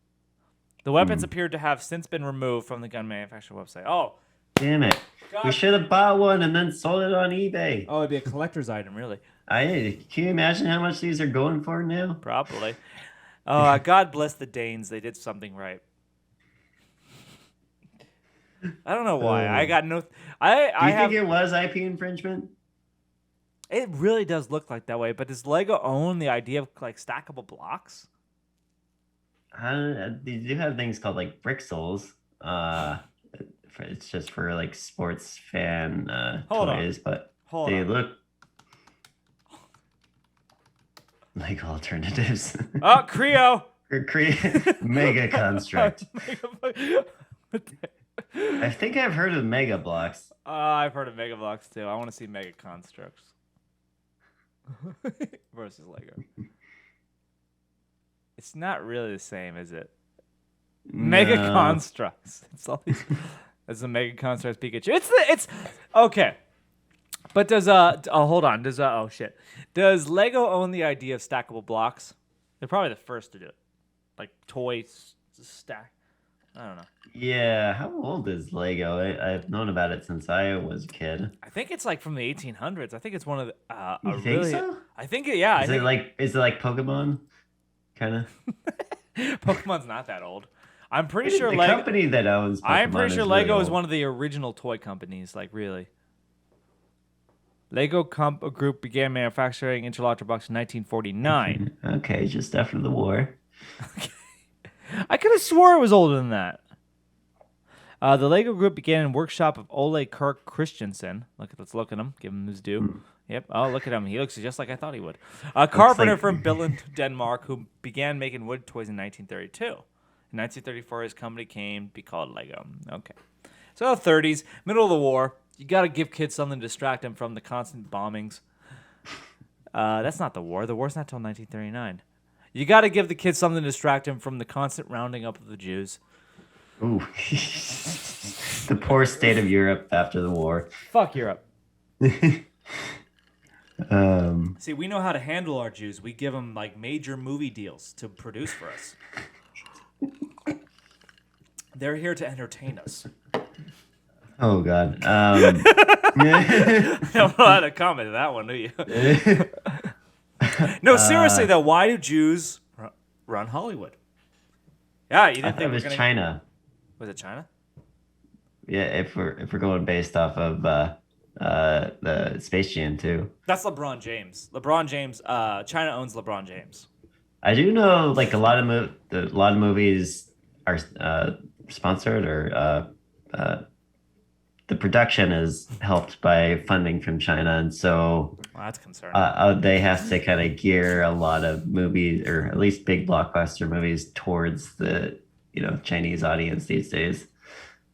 The weapons appeared to have since been removed from the gun manufacturer website. Oh, damn it. God. We should have bought one and then sold it on eBay. Oh, it'd be a collector's item, really. Can you imagine how much these are going for now? Probably. God bless the Danes. They did something right. I don't know why. I got no. Do you have. think it was IP infringement? It really does look like that way. But does Lego own the idea of like stackable blocks? They do have things called like Brixels. It's just for like sports fan Hold on. toys, but Hold they on. look like alternatives. Oh, Creo. Or create Mega Construct. I think I've heard of Mega Blocks. I've heard of Mega Blocks too. I want to see Mega Constructs versus Lego. It's not really the same, is it? Mega No. Constructs. It's all these. It's a Mega Constructs Pikachu. It's okay. But does hold on. Does Lego own the idea of stackable blocks? They're probably the first to do it. Like toys stack. I don't know. Yeah, how old is Lego? I've known about it since I was a kid. I think it's like from the 1800s. I think it's one of the. You think so? I think it. Yeah. Is it like Pokemon? Kind of. Pokemon's not that old. I'm pretty sure the Lego. company that owns Pokemon I'm pretty sure is Lego really is old. one of the original toy companies. Like really. Lego Group began manufacturing interlocker box in 1949. Okay, just after the war. I could have swore it was older than that. The Lego Group began in workshop of Ole Kirk Christensen. Let's look at him. Give him his due. Yep. Oh, look at him. He looks just like I thought he would. A carpenter like- from Billund, Denmark, who began making wood toys in 1932. In In 1934, his company came to be called Lego. Okay. So 30s, middle of the war. You got to give kids something to distract them from the constant bombings. That's not the war. The war's not till 1939. You got to give the kids something to distract them from the constant rounding up of the Jews. Ooh. The poor state of Europe after the war. Fuck Europe. Um, See, we know how to handle our Jews. We give them like major movie deals to produce for us. They're here to entertain us. oh God. You don't know how to comment to that one, do you? No, seriously though, why do Jews run Hollywood? Yeah, you I didn't thought think it was we're gonna... China. Was it China? Yeah, if we're going based off of the Space Jam too. That's LeBron James. LeBron James. China owns LeBron James. I do know like a lot of movies are sponsored or the production is helped by funding from China, and so Well, that's concerning. they have to kind of gear a lot of movies, or at least big blockbuster movies, towards the Chinese audience these days.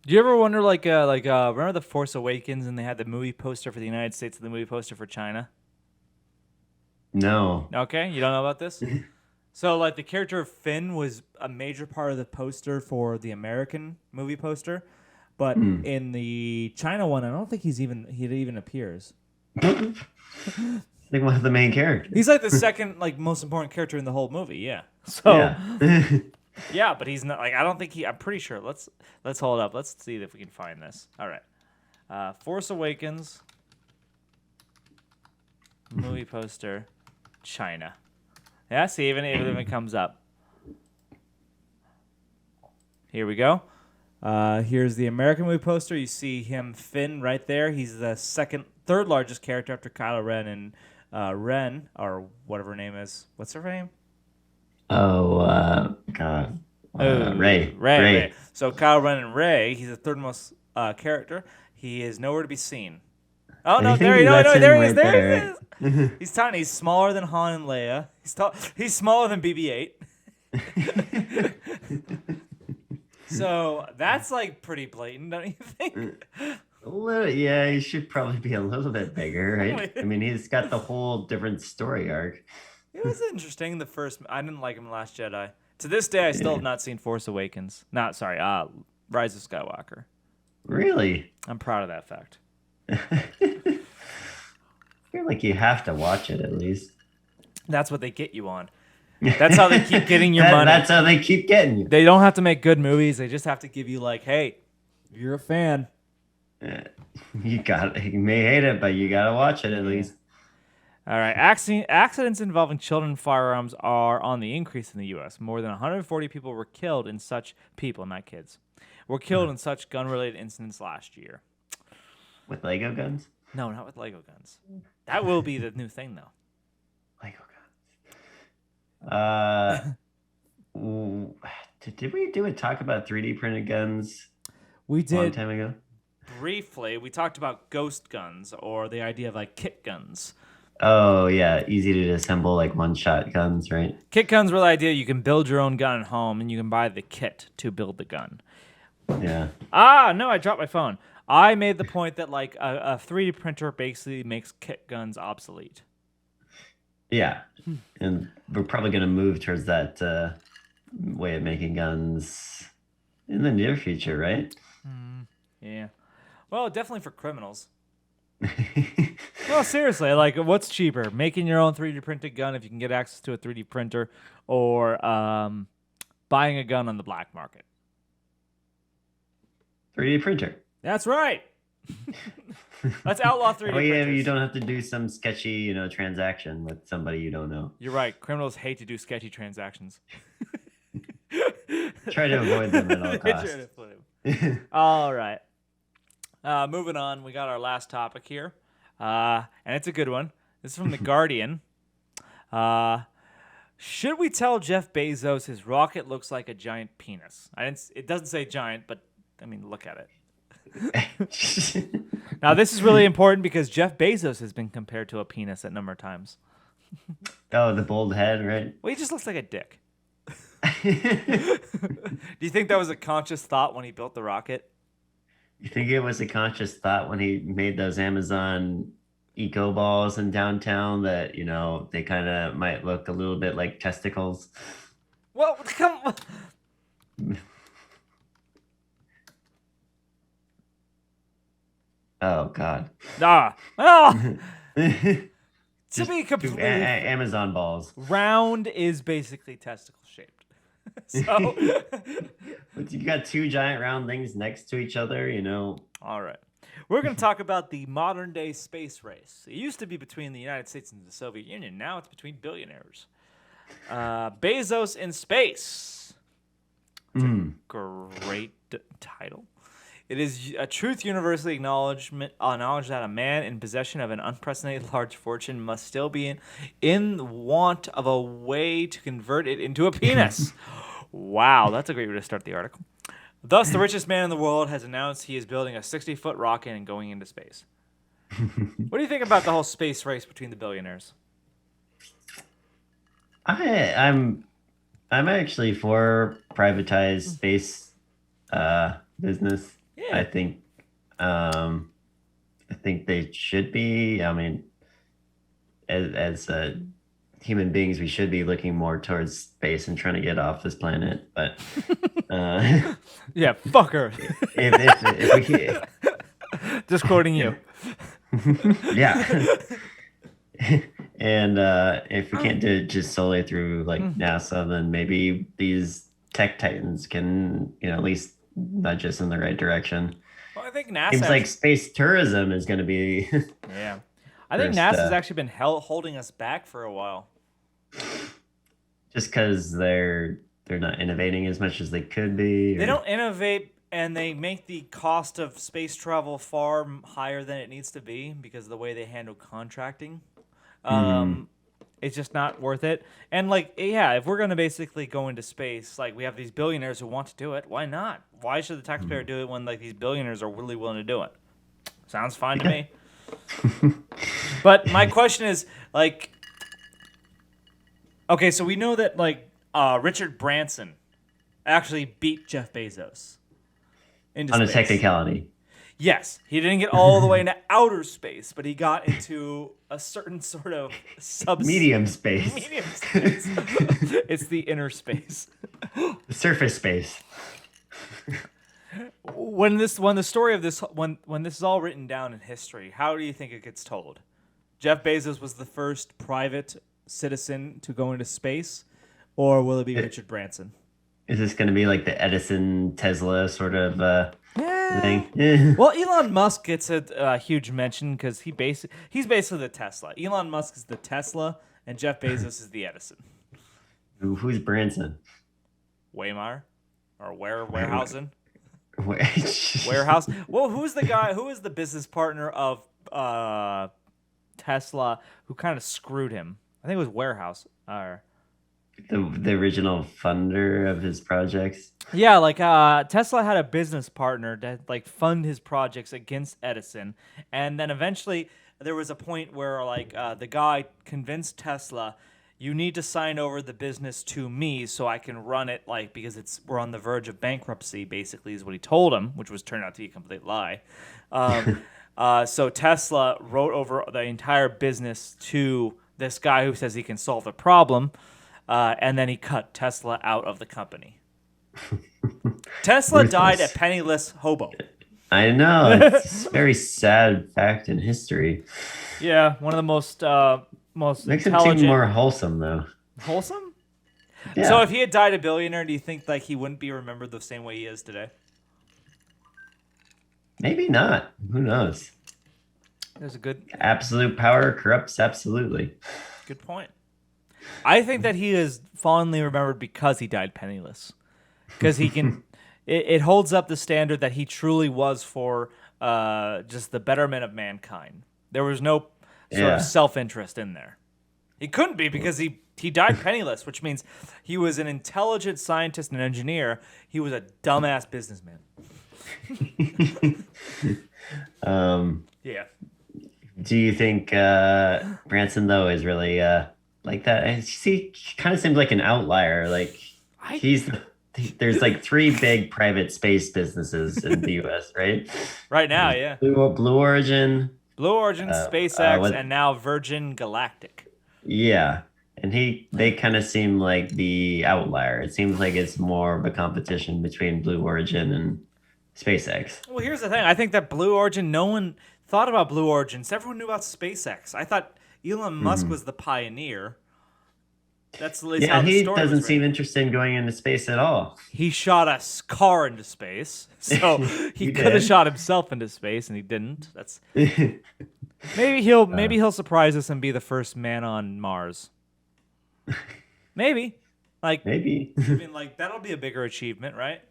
Do you ever wonder, remember The Force Awakens and they had the movie poster for the United States and the movie poster for China? No. Okay, you don't know about this? So, like, the character of Finn was a major part of the poster for the American movie poster, but in the China one, I don't think he even appears. I think one of the main characters. He's like the second, most important character in the whole movie. Yeah. So. Yeah. Yeah, but he's not I don't think I'm pretty sure. Let's hold up. Let's see if we can find this. All right. Force Awakens movie poster, China. Yeah, see, even it comes up. Here we go. Here's the American movie poster. You see him, Finn, right there. He's the third largest character after Kylo Ren and Ren, or whatever her name is. What's her name? Oh, God. Ray. So Kylo Ren and Ray, he's the third most character. He is nowhere to be seen. Oh, no, there he is. There he is. He's tiny. He's smaller than Han and Leia. He's smaller than BB-8. So that's pretty blatant, don't you think? A little, yeah, he should probably be a little bit bigger, right? I mean, he's got the whole different story arc. It was interesting. I didn't like him in Last Jedi. To this day, I still have not seen Force Awakens. Rise of Skywalker. Really? I'm proud of that fact. I feel like you have to watch it at least. That's what they get you on. That's how they keep getting your money. That's how they keep getting you. They don't have to make good movies. They just have to give you hey, you're a fan. You may hate it, but you gotta watch it at least. All right. Accidents involving children and firearms are on the increase in the U.S. More than 140 people were killed in such not kids, were killed in such gun-related incidents last year. With Lego guns? No, not with Lego guns. That will be the new thing, though. Lego guns. Did we do a talk about 3D printed guns? We did. A long time ago? Briefly, we talked about ghost guns or the idea of kit guns. Oh, yeah. Easy to assemble, one-shot guns, right? Kit guns were the idea you can build your own gun at home and you can buy the kit to build the gun. Yeah. No, I dropped my phone. I made the point that, a 3D printer basically makes kit guns obsolete. Yeah. And we're probably going to move towards that way of making guns in the near future, right? Yeah. Well, definitely for criminals. Well, seriously, what's cheaper? Making your own 3D printed gun if you can get access to a 3D printer, or buying a gun on the black market? 3D printer. That's right. Let's outlaw 3D printers. Yeah, you don't have to do some sketchy, transaction with somebody you don't know. You're right. Criminals hate to do sketchy transactions. Try to avoid them at all costs. All right. Moving on, we got our last topic here, and it's a good one. This is from The Guardian. Should we tell Jeff Bezos his rocket looks like a giant penis? It doesn't say giant, but, look at it. Now, this is really important because Jeff Bezos has been compared to a penis a number of times. Oh, the bald head, right? Well, he just looks like a dick. Do you think that was a conscious thought when he built the rocket? You think it was a conscious thought when he made those Amazon eco balls in downtown that, they kind of might look a little bit like testicles? Well, come on. Oh, God. Ah. Ah. To Just be two completely Amazon balls. round is basically testicle shaped. So, But you got two giant round things next to each other, all right. We're going to talk about the modern day space race. It used to be between the United States and the Soviet Union. Now it's between billionaires. Bezos in space. It's a great title. It is a truth universally acknowledged that a man in possession of an unprecedented large fortune must still be in want of a way to convert it into a penis. Wow, that's a great way to start the article. Thus, the richest man in the world has announced he is building a 60-foot rocket and going into space. What do you think about the whole space race between the billionaires? I'm actually for privatized space business. Yeah. I think they should be. I mean, as human beings, we should be looking more towards space and trying to get off this planet. But Yeah, fuck Earth. if we can, Just quoting you. yeah. And if we can't do it just solely through like NASA, then maybe these tech titans can, at least nudge us in the right direction. Well, I think NASA. Seems like space tourism is going to be. Yeah, I think First, NASA's actually been holding us back for a while. Just because they're not innovating as much as they could be. They don't innovate, and they make the cost of space travel far higher than it needs to be because of the way they handle contracting. It's just not worth it. And like, yeah, if we're gonna basically go into space, like we have these billionaires who want to do it, why not? Why should the taxpayer do it when like these billionaires are really willing to do it? Sounds fine to me. But my question is like, okay, so we know that like Richard Branson actually beat Jeff Bezos into On a space. technicality. Yes, he didn't get all the way into outer space, but he got into a certain sort of Medium space. Medium space. It's the inner space. Surface space. When this is all written down in history, how do you think it gets told? Jeff Bezos was the first private citizen to go into space, or will it be Richard Branson? Is this going to be like the Edison Tesla sort of thing? Well, Elon Musk gets a huge mention because he's basically the Tesla. Elon Musk is the Tesla, and Jeff Bezos is the Edison. Who's Branson? Weimar or Warehousen? Wait. Warehouse. Well, who's the guy? Who is the business partner of Tesla who kind of screwed him? I think it was Warehouse. The original funder of his projects. Yeah, like Tesla had a business partner that like fund his projects against Edison, and then eventually there was a point where like the guy convinced Tesla, you need to sign over the business to me so I can run it, like because we're on the verge of bankruptcy. Basically, is what he told him, which was turned out to be a complete lie. So Tesla wrote over the entire business to this guy who says he can solve the problem. And then he cut Tesla out of the company. Tesla died a penniless hobo. I know. It's a very sad fact in history. Yeah, one of the most Makes him intelligent. seem more wholesome, though. Wholesome? Yeah. So if he had died a billionaire, do you think like he wouldn't be remembered the same way he is today? Maybe not. Who knows? There's a good Absolute power corrupts absolutely. point. I think that he is fondly remembered because he died penniless. Because he can, it holds up the standard that he truly was for just the betterment of mankind. There was no sort of self-interest in there. He couldn't be because he died penniless, which means he was an intelligent scientist and engineer. He was a dumbass businessman. Yeah. Do you think Branson though is really like that? He kind of seems like an outlier. Like He's there's like three big private space businesses in the U.S. Right? Right now, There's yeah. Blue Origin. Blue Origin, Uh, SpaceX, what? and now Virgin Galactic. Yeah, and they kind of seem like the outlier. It seems like it's more of a competition between Blue Origin and SpaceX. Well, here's the thing. I think that Blue Origin, no one thought about Blue Origins. Everyone knew about SpaceX. I thought Elon Musk was the pioneer. That's at least Yeah, how and the he story doesn't was seem written. interested in going into space at all. He shot a car into space, so he He could have did. shot himself into space, and he didn't. That's maybe he'll surprise us and be the first man on Mars. Maybe, like Maybe. I mean, like that'll be a bigger achievement, right?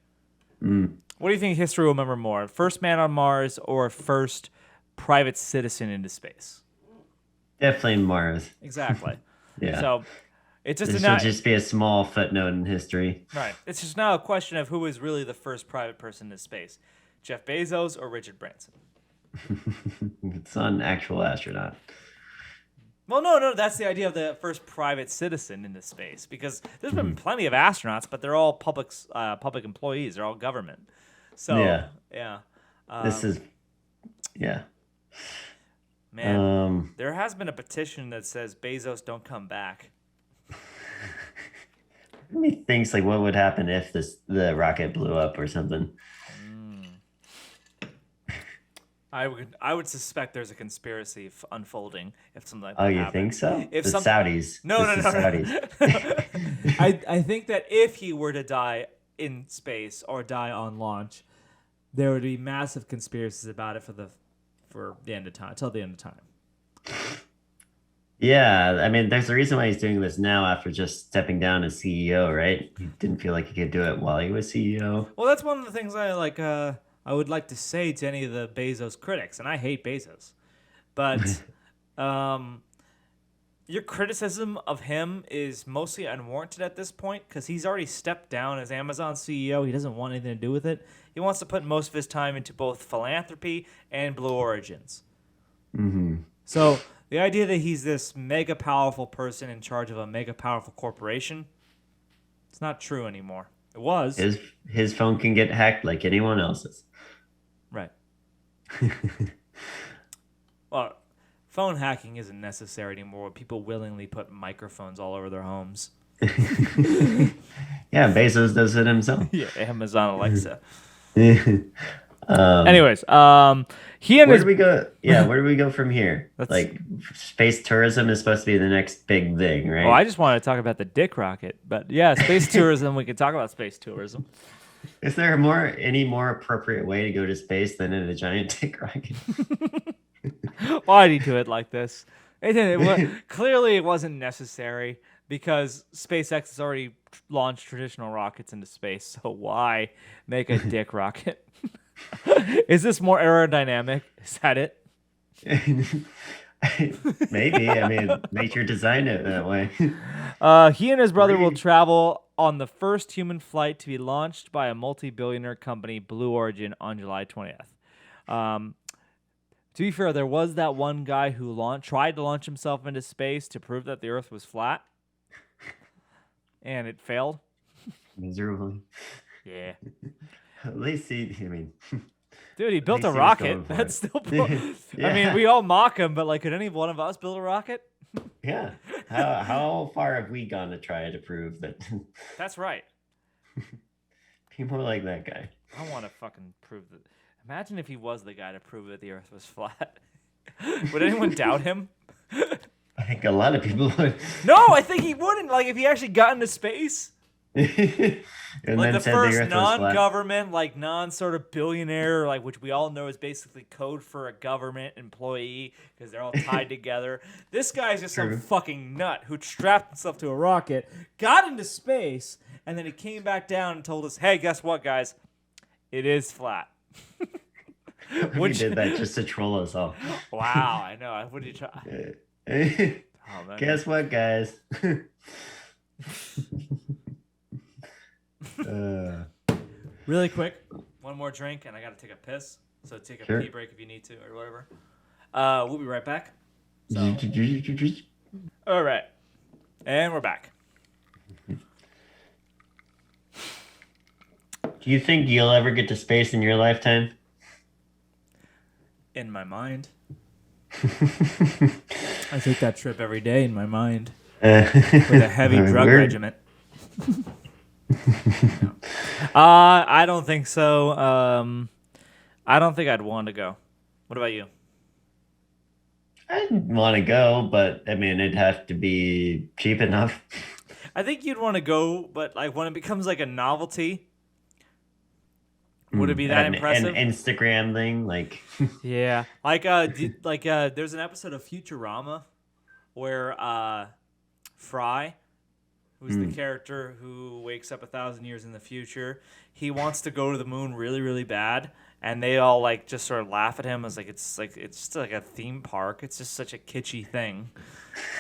Mm, What do you think history will remember more? First man on Mars or first private citizen into space? definitely Mars. Exactly. Yeah. So it's just This now, will just be a small footnote in history. right. It's just now a question of who was really the first private person into space, Jeff Bezos or Richard Branson. It's not an actual astronaut. Well, no, that's the idea of the first private citizen into space because there's been plenty of astronauts, but they're all public employees. They're all government. So yeah. This is, yeah. Man, there has been a petition that says Bezos don't come back. Me thinks like what would happen if the rocket blew up or something. I would suspect there's a conspiracy unfolding if something like that Oh, you happened. think so? If The some- Saudis. No, This no, is no, Saudis. I think that if he were to die in space or die on launch, there would be massive conspiracies about it for the end of time, till the end of time. Yeah, I mean, there's a reason why he's doing this now after just stepping down as CEO, right? He didn't feel like he could do it while he was CEO. Well, that's one of the things I like. I would like to say to any of the Bezos critics, and I hate Bezos, but your criticism of him is mostly unwarranted at this point because he's already stepped down as Amazon CEO. He doesn't want anything to do with it. He wants to put most of his time into both philanthropy and Blue Origins. Mm-hmm. So the idea that he's this mega powerful person in charge of a mega powerful corporation, it's not true anymore. It was. His phone can get hacked like anyone else's. Right. Well, phone hacking isn't necessary anymore. People willingly put microphones all over their homes. Yeah, Bezos does it himself. Yeah, Amazon Alexa. Um, Anyways, he and where his do we go? Yeah, where do we go from here? That's- Like, space tourism is supposed to be the next big thing, right? I just wanted to talk about the dick rocket, but yeah, space tourism. We can talk about space tourism. Is there any more appropriate way to go to space than in a giant dick rocket? Why do you do it like this? Clearly, it wasn't necessary because SpaceX has already launched traditional rockets into space. So why make a dick rocket? Is this more aerodynamic? Is that it? Maybe. I mean, nature designed it that way. He and his brother will travel on the first human flight to be launched by a multi-billionaire company, Blue Origin, on July 20th. To be fair, there was that one guy who tried to launch himself into space to prove that the Earth was flat, and it failed. Miserably. Yeah. At least I mean, Dude, he built least a he was rocket. going for That's it. still. I mean, Yeah. we all mock him, but like, could any one of us build a rocket? yeah. How far have we gone to try to prove that? That's right. People like that guy. I want to fucking prove that. Imagine if he was the guy to prove that the Earth was flat. Would anyone doubt him? I think a lot of people would. No, I think he wouldn't. Like, if he actually got into space, and like then the said first the Earth was flat. non-government, like non-sort of billionaire, like which we all know is basically code for a government employee because they're all tied together. This guy's just True. some fucking nut who strapped himself to a rocket, got into space, and then he came back down and told us, "Hey, guess what, guys? It is flat." We did that just to troll us all. Wow, I know. What did you try? Oh, man. Guess what, guys? Really quick, one more drink, and I got to take a piss. So take a Sure. pee break if you need to, or whatever. We'll be right back. All right, and we're back. Do you think you'll ever get to space in your lifetime? In my mind, I take that trip every day in my mind with a heavy drug regimen. No. I don't think so. I don't think I'd want to go. What about you? I'd want to go, but I mean, it'd have to be cheap enough. I think you'd want to go, but like when it becomes like a novelty, would it be that impressive? An Instagram thing, like, Yeah, there's an episode of Futurama where Fry, who's the character who wakes up 1,000 years in the future, he wants to go to the moon really, really bad, and they all like just sort of laugh at him as it's just like a theme park. It's just such a kitschy thing.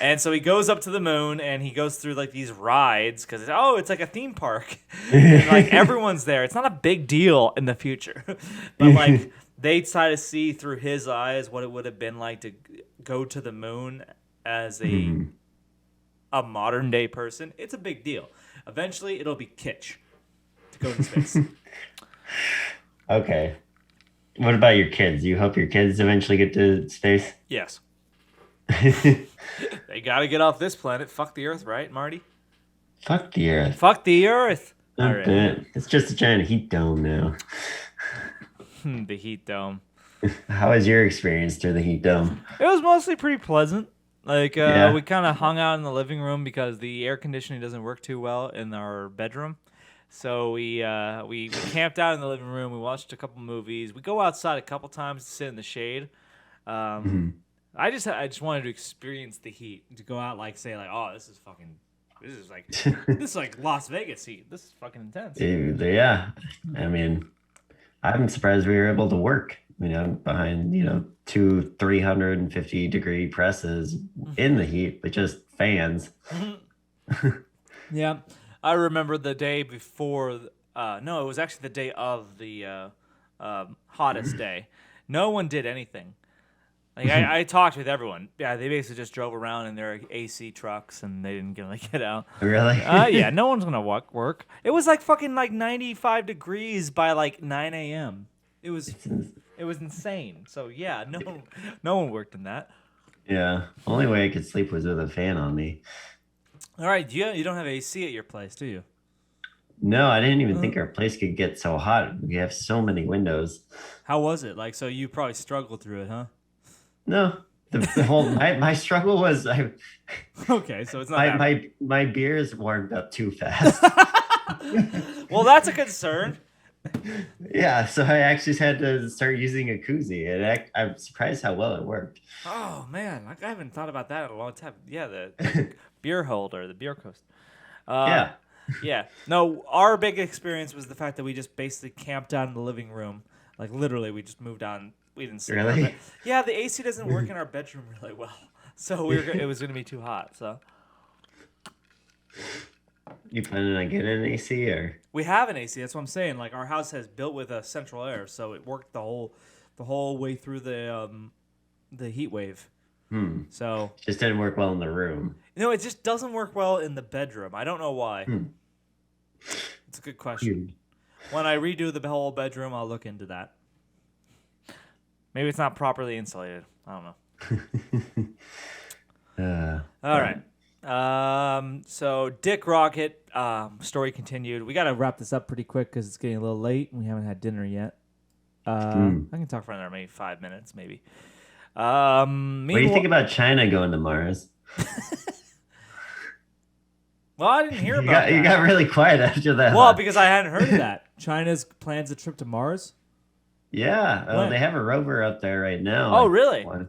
And so he goes up to the moon and he goes through like these rides because it's like a theme park, and like everyone's there. It's not a big deal in the future, but like they try to see through his eyes what it would have been like to go to the moon as a modern day person. It's a big deal. Eventually, it'll be kitsch to go to space. okay. What about your kids? You hope your kids eventually get to space? Yes. They gotta get off this planet. Fuck the Earth, right, Marty? Fuck the Earth. Fuck the Earth. All right. It's just a giant heat dome now. The heat dome. How was your experience through the heat dome? It was mostly pretty pleasant. Like Yeah. we kind of hung out in the living room because the air conditioning doesn't work too well in our bedroom. So we camped out in the living room. We watched a couple movies. We go outside a couple times to sit in the shade. I just wanted to experience the heat, to go out oh, this is like Las Vegas heat. This is fucking intense. Yeah. I mean, I'm surprised we were able to work, behind, 350-degree presses in the heat with just fans. Yeah. I remember the day before, no, it was actually the day of the hottest day. No one did anything. Like I talked with everyone. Yeah, they basically just drove around in their AC trucks and they didn't get out. Really? Yeah, no one's gonna work. It was like fucking like 95 degrees by like 9 a.m. It was insane. So yeah, no one worked in that. Yeah. Only way I could sleep was with a fan on me. All right, you don't have AC at your place, do you? No, I didn't even think our place could get so hot. We have so many windows. How was it? Like, so you probably struggled through it, huh? No, the whole my struggle was Okay, so it's not my beers warmed up too fast. Well, that's a concern. Yeah, so I actually had to start using a koozie, and I'm surprised how well it worked. Oh man, like I haven't thought about that in a long time. Yeah, the beer holder, the beer coast. Yeah. Yeah. No, our big experience was the fact that we just basically camped out in the living room. Like literally, we just moved on. We didn't sit. Really? Yeah, the AC doesn't work in our bedroom really well, so it was gonna be too hot. So. You planning on getting an AC or? We have an AC. That's what I'm saying. Like our house has built with a central air, so it worked the whole way through the heat wave. So just didn't work well in the room. It just doesn't work well in the bedroom. I don't know why. It's a good question. When I redo the whole bedroom, I'll look into that. Maybe it's not properly insulated. I don't know. All right. So Dick Rocket, story continued. We got to wrap this up pretty quick because it's getting a little late and we haven't had dinner yet. I can talk for another maybe 5 minutes, maybe. What do you think about China going to Mars? Well, I didn't hear about that. You got really quiet after that. Well, because I hadn't heard of that. China's plans a trip to Mars? Yeah. They have a rover up there right now. Oh, really? I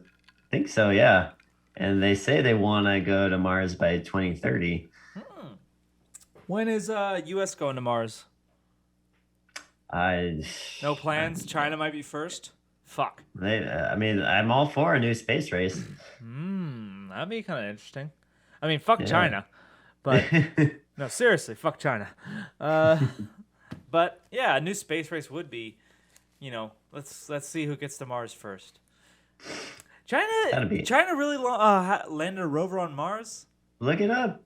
think so, yeah. And they say they want to go to Mars by 2030. When is U.S. going to Mars? No plans? China might be first? Fuck. I'm all for a new space race. That'd be kind of interesting. I mean, fuck China. But, no, seriously, fuck China. But, yeah, a new space race would be, let's see who gets to Mars first. China really landed a rover on Mars? Look it up.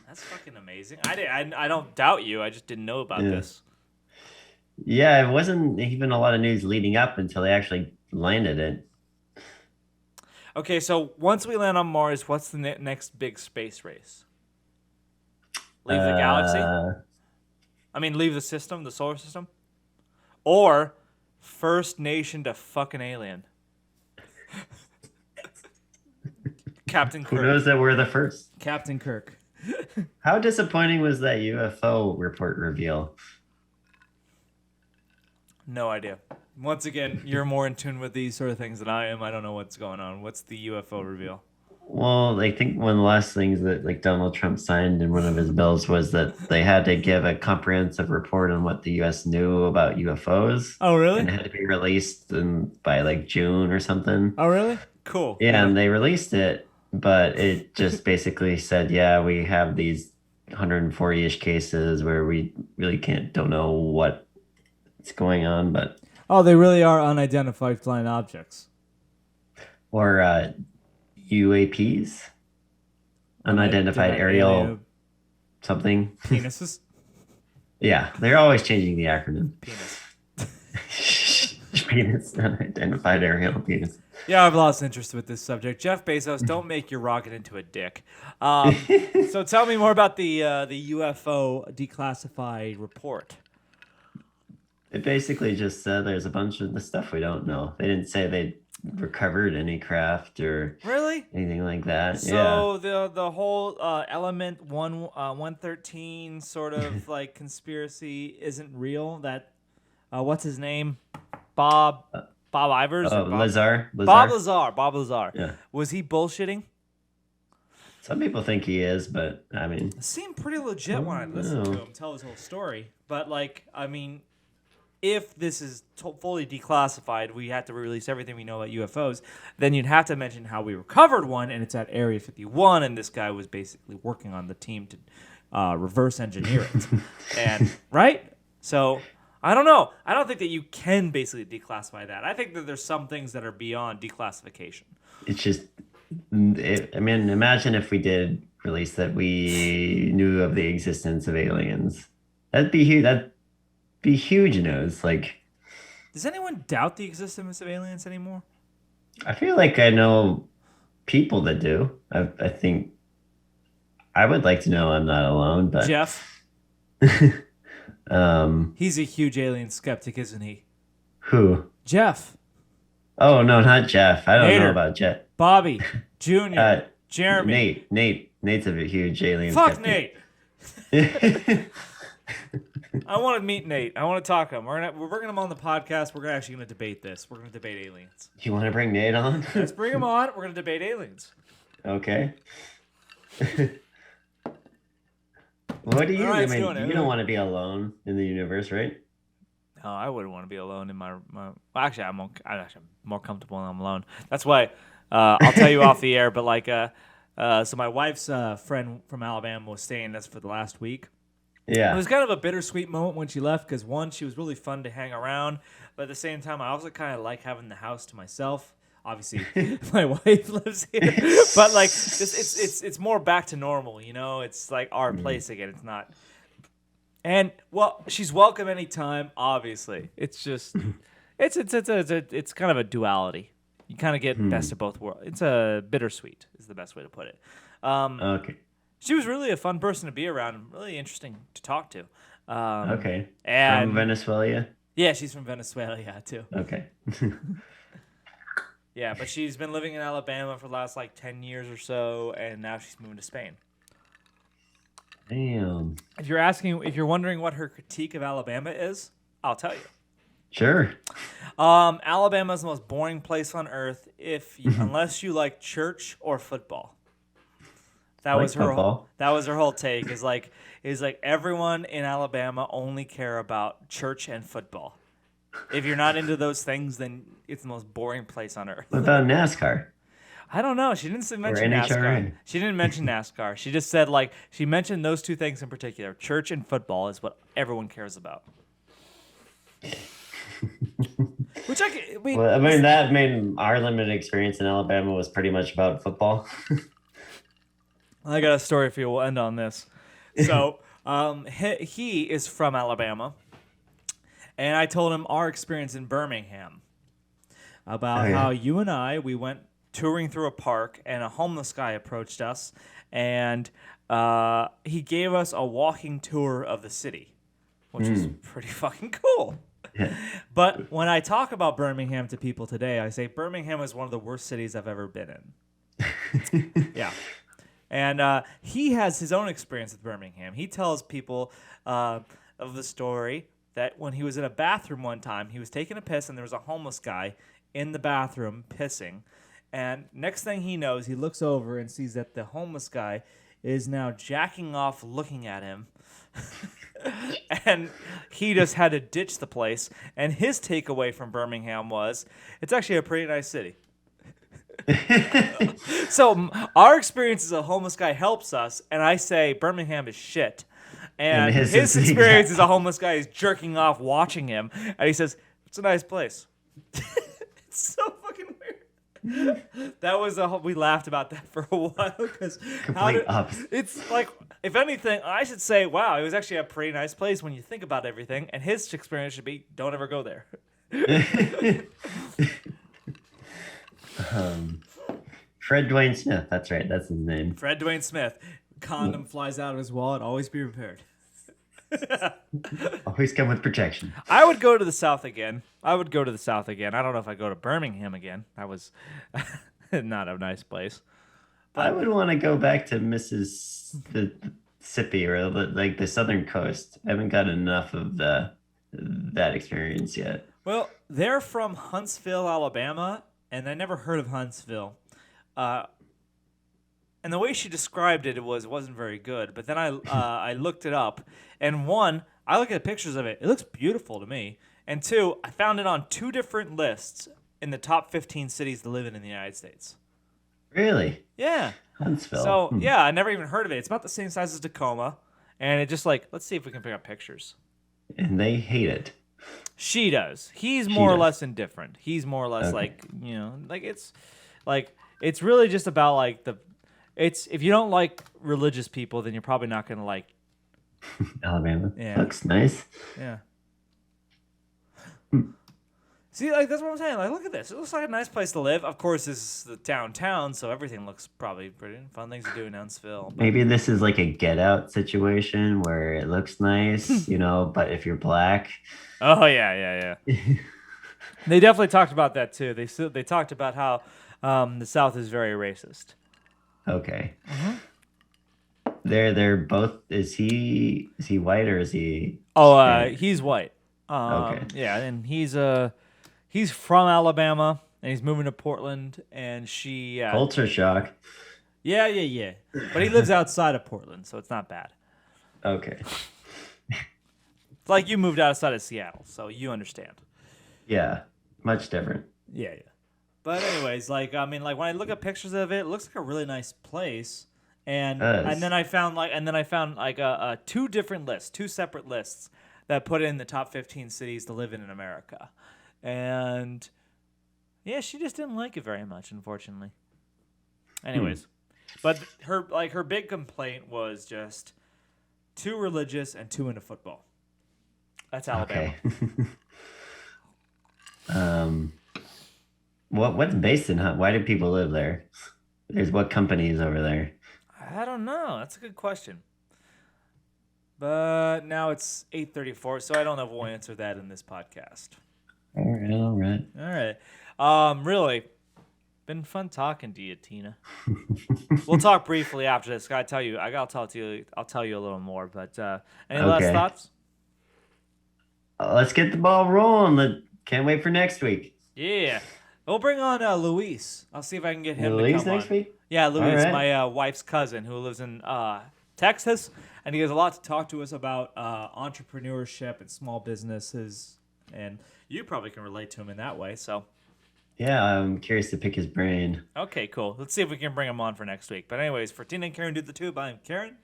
That's fucking amazing. I don't doubt you. I just didn't know about this. Yeah, it wasn't even a lot of news leading up until they actually landed it. Okay, so once we land on Mars, what's the next big space race? Leave the galaxy? Uh, I mean, leave the system, the solar system? Or first nation to fuck an alien? Captain who knows Kirk. that we're the first? Captain Kirk. How disappointing was that UFO report reveal? No idea. Once again, you're more in tune with these sort of things than I am. I don't know what's going on. What's the UFO reveal? Well, I think one of the last things that like Donald Trump signed in one of his bills was that they had to give a comprehensive report on what the U.S. knew about UFOs, Oh, really? and it had to be released by like June or something. Oh, really? Cool. Yeah, and they released it, but it just basically said, yeah, we have these 140-ish cases where we really don't know what's going on, but Oh, they really are unidentified flying objects. or UAPs, unidentified aerial something. Penises. Yeah, they're always changing the acronym. Penis. Penis, unidentified aerial penis. Yeah, I've lost interest with this subject. Jeff Bezos, don't make your rocket into a dick. So tell me more about the UFO declassified report. It basically just said there's a bunch of the stuff we don't know. They didn't say they recovered any craft or Really? anything like that. So the whole element 113 sort of like conspiracy isn't real. That what's his name? Bob Ivers Oh, or Bob? Lazar. Bob Lazar. Yeah. Was he bullshitting? Some people think he is, but I mean, It seemed pretty legit when I listened to him tell his whole story. But like, I mean, if this is fully declassified, we have to release everything we know about UFOs. Then you'd have to mention how we recovered one, and it's at Area 51, and this guy was basically working on the team to reverse engineer it. And right, so I don't know. I don't think that you can basically declassify that. I think that there's some things that are beyond declassification. it's just. I mean, imagine if we did release that we knew of the existence of aliens. That'd be huge. That'd be huge news. Like, Does anyone doubt the existence of aliens anymore? I feel like I know people that do. I think I would like to know I'm not alone, but Jeff, um, he's a huge alien skeptic, isn't he? who? Jeff, Oh no, not Jeff. I don't know Nader. about Jeff. Bobby, Junior, Uh, Jeremy. Nate's a huge alien. Fuck skeptic. Nate. I want to meet Nate. I want to talk to him. We're bringing him on the podcast. We're actually gonna debate this. We're gonna debate aliens. You want to bring Nate on? Let's bring him on. We're gonna debate aliens. Okay. What do you? All right, I let's mean, do it. you don't want to be alone in the universe, right? No, I wouldn't want to be alone in my. Well, actually, I'm more comfortable when I'm alone. That's why I'll tell you off the air. But like, so my wife's friend from Alabama was staying with us for the last week. It Yeah. was kind of a bittersweet moment when she left because one, she was really fun to hang around, but at the same time, I also kind of like having the house to myself. Obviously, my wife lives here, but like, it's more back to normal. You know, it's like our place again. It's not. And well, she's welcome anytime. Obviously, it's just, it's kind of a duality. You kind of get best of both worlds. It's a bittersweet is the best way to put it. Okay. She was really a fun person to be around and really interesting to talk to. Okay. And From Venezuela. yeah, she's from Venezuela, yeah, too. Okay. Yeah, but she's been living in Alabama for the last like 10 years or so, and now she's moving to Spain. Damn. If you're wondering what her critique of Alabama is, I'll tell you. Sure. Alabama's the most boring place on earth unless you like church or football. That Like was her. football. That was her whole take. Is like everyone in Alabama only care about church and football. If you're not into those things, then it's the most boring place on earth. What about NASCAR? I don't know. She didn't mention NHRA. NASCAR. She didn't mention NASCAR. She just said she mentioned those two things in particular. Church and football is what everyone cares about. Which Well, I mean, that made our limited experience in Alabama was pretty much about football. I got a story for you. We'll end on this. So, he is from Alabama, And I told him our experience in Birmingham about Oh, yeah. how you and we went touring through a park and a homeless guy approached us and he gave us a walking tour of the city, which is pretty fucking cool. Yeah. But when I talk about Birmingham to people today, I say Birmingham is one of the worst cities I've ever been in. Yeah. And he has his own experience with Birmingham. He tells people of the story that when he was in a bathroom one time, he was taking a piss and there was a homeless guy in the bathroom pissing. And next thing he knows, he looks over and sees that the homeless guy is now jacking off looking at him. And he just had to ditch the place. And his takeaway from Birmingham was, it's actually a pretty nice city. So our experience as a homeless guy helps us, and I say Birmingham is shit. And his his is experience as a homeless guy is jerking off watching him, and he says, it's a nice place. It's so fucking weird. That was we laughed about that for a while because opposite. it's like, if anything, I should say, wow, it was actually a pretty nice place when you think about everything, and his experience should be, don't ever go there. Fred Dwayne Smith. That's right. That's his name. Fred Dwayne Smith. Condom flies out of his wallet. Always be prepared. Always come with protection. I would go to the South again. I don't know if I go to Birmingham again. That was not a nice place. I would want to go back to Mississippi or like the southern coast. I haven't got enough of that experience yet. Well, they're from Huntsville, Alabama, and I never heard of Huntsville. And the way she described it wasn't very good. But then I looked it up, and one, I look at pictures of it. It looks beautiful to me. And two, I found it on 2 different lists in the top 15 cities to live in the United States. Really? Yeah. Huntsville. So yeah, I never even heard of it. It's about the same size as Tacoma, and it just like, let's see if we can pick up pictures. And they hate it. She does. He's more or does. less indifferent. He's more or less Okay. it's really just about like if you don't like religious people, then you're probably not gonna like. Alabama. Yeah. Looks nice. Yeah. See, like that's what I'm saying. Like, look at this. It looks like a nice place to live. Of course, this is the downtown, so everything looks probably pretty fun things to do in Huntsville. But Maybe this is like a Get Out situation where it looks nice, but if you're black. oh yeah. They definitely talked about that too. They talked about how the South is very racist. Okay. They're both. Is he white or is he? He's white. Okay. Yeah, and he's from Alabama, and he's moving to Portland, and she. Culture shock. Yeah. But he lives outside of Portland, so it's not bad. Okay. It's like you moved outside of Seattle, so you understand. Yeah. Much different. Yeah. But anyways, when I look at pictures of it, it looks like a really nice place. And then I found two separate lists that put in the top 15 cities to live in America. And yeah, she just didn't like it very much, unfortunately. Anyways, but her big complaint was just too religious and too into football. That's Alabama. Okay. What's based in Why do people live there? There's what companies over there? I don't know. That's a good question. But now it's 8:34, so I don't know if we'll answer that in this podcast. All right. Really, been fun talking to you, Tina. We'll talk briefly after this. I'll tell you a little more. But any last thoughts? Let's get the ball rolling. Can't wait for next week. Yeah. We'll bring on Luis. I'll see if I can get him to Luis come next on. week? Yeah, Luis, All right. my wife's cousin who lives in Texas, and he has a lot to talk to us about entrepreneurship and small businesses, and you probably can relate to him in that way. So, yeah, I'm curious to pick his brain. okay, cool. Let's see if we can bring him on for next week. But anyways, for Tina and Karen do the tube, I'm Karen.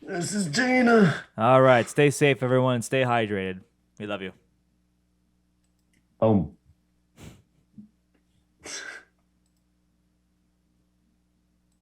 This is Gina. All right, stay safe, everyone. Stay hydrated. We love you. Oh.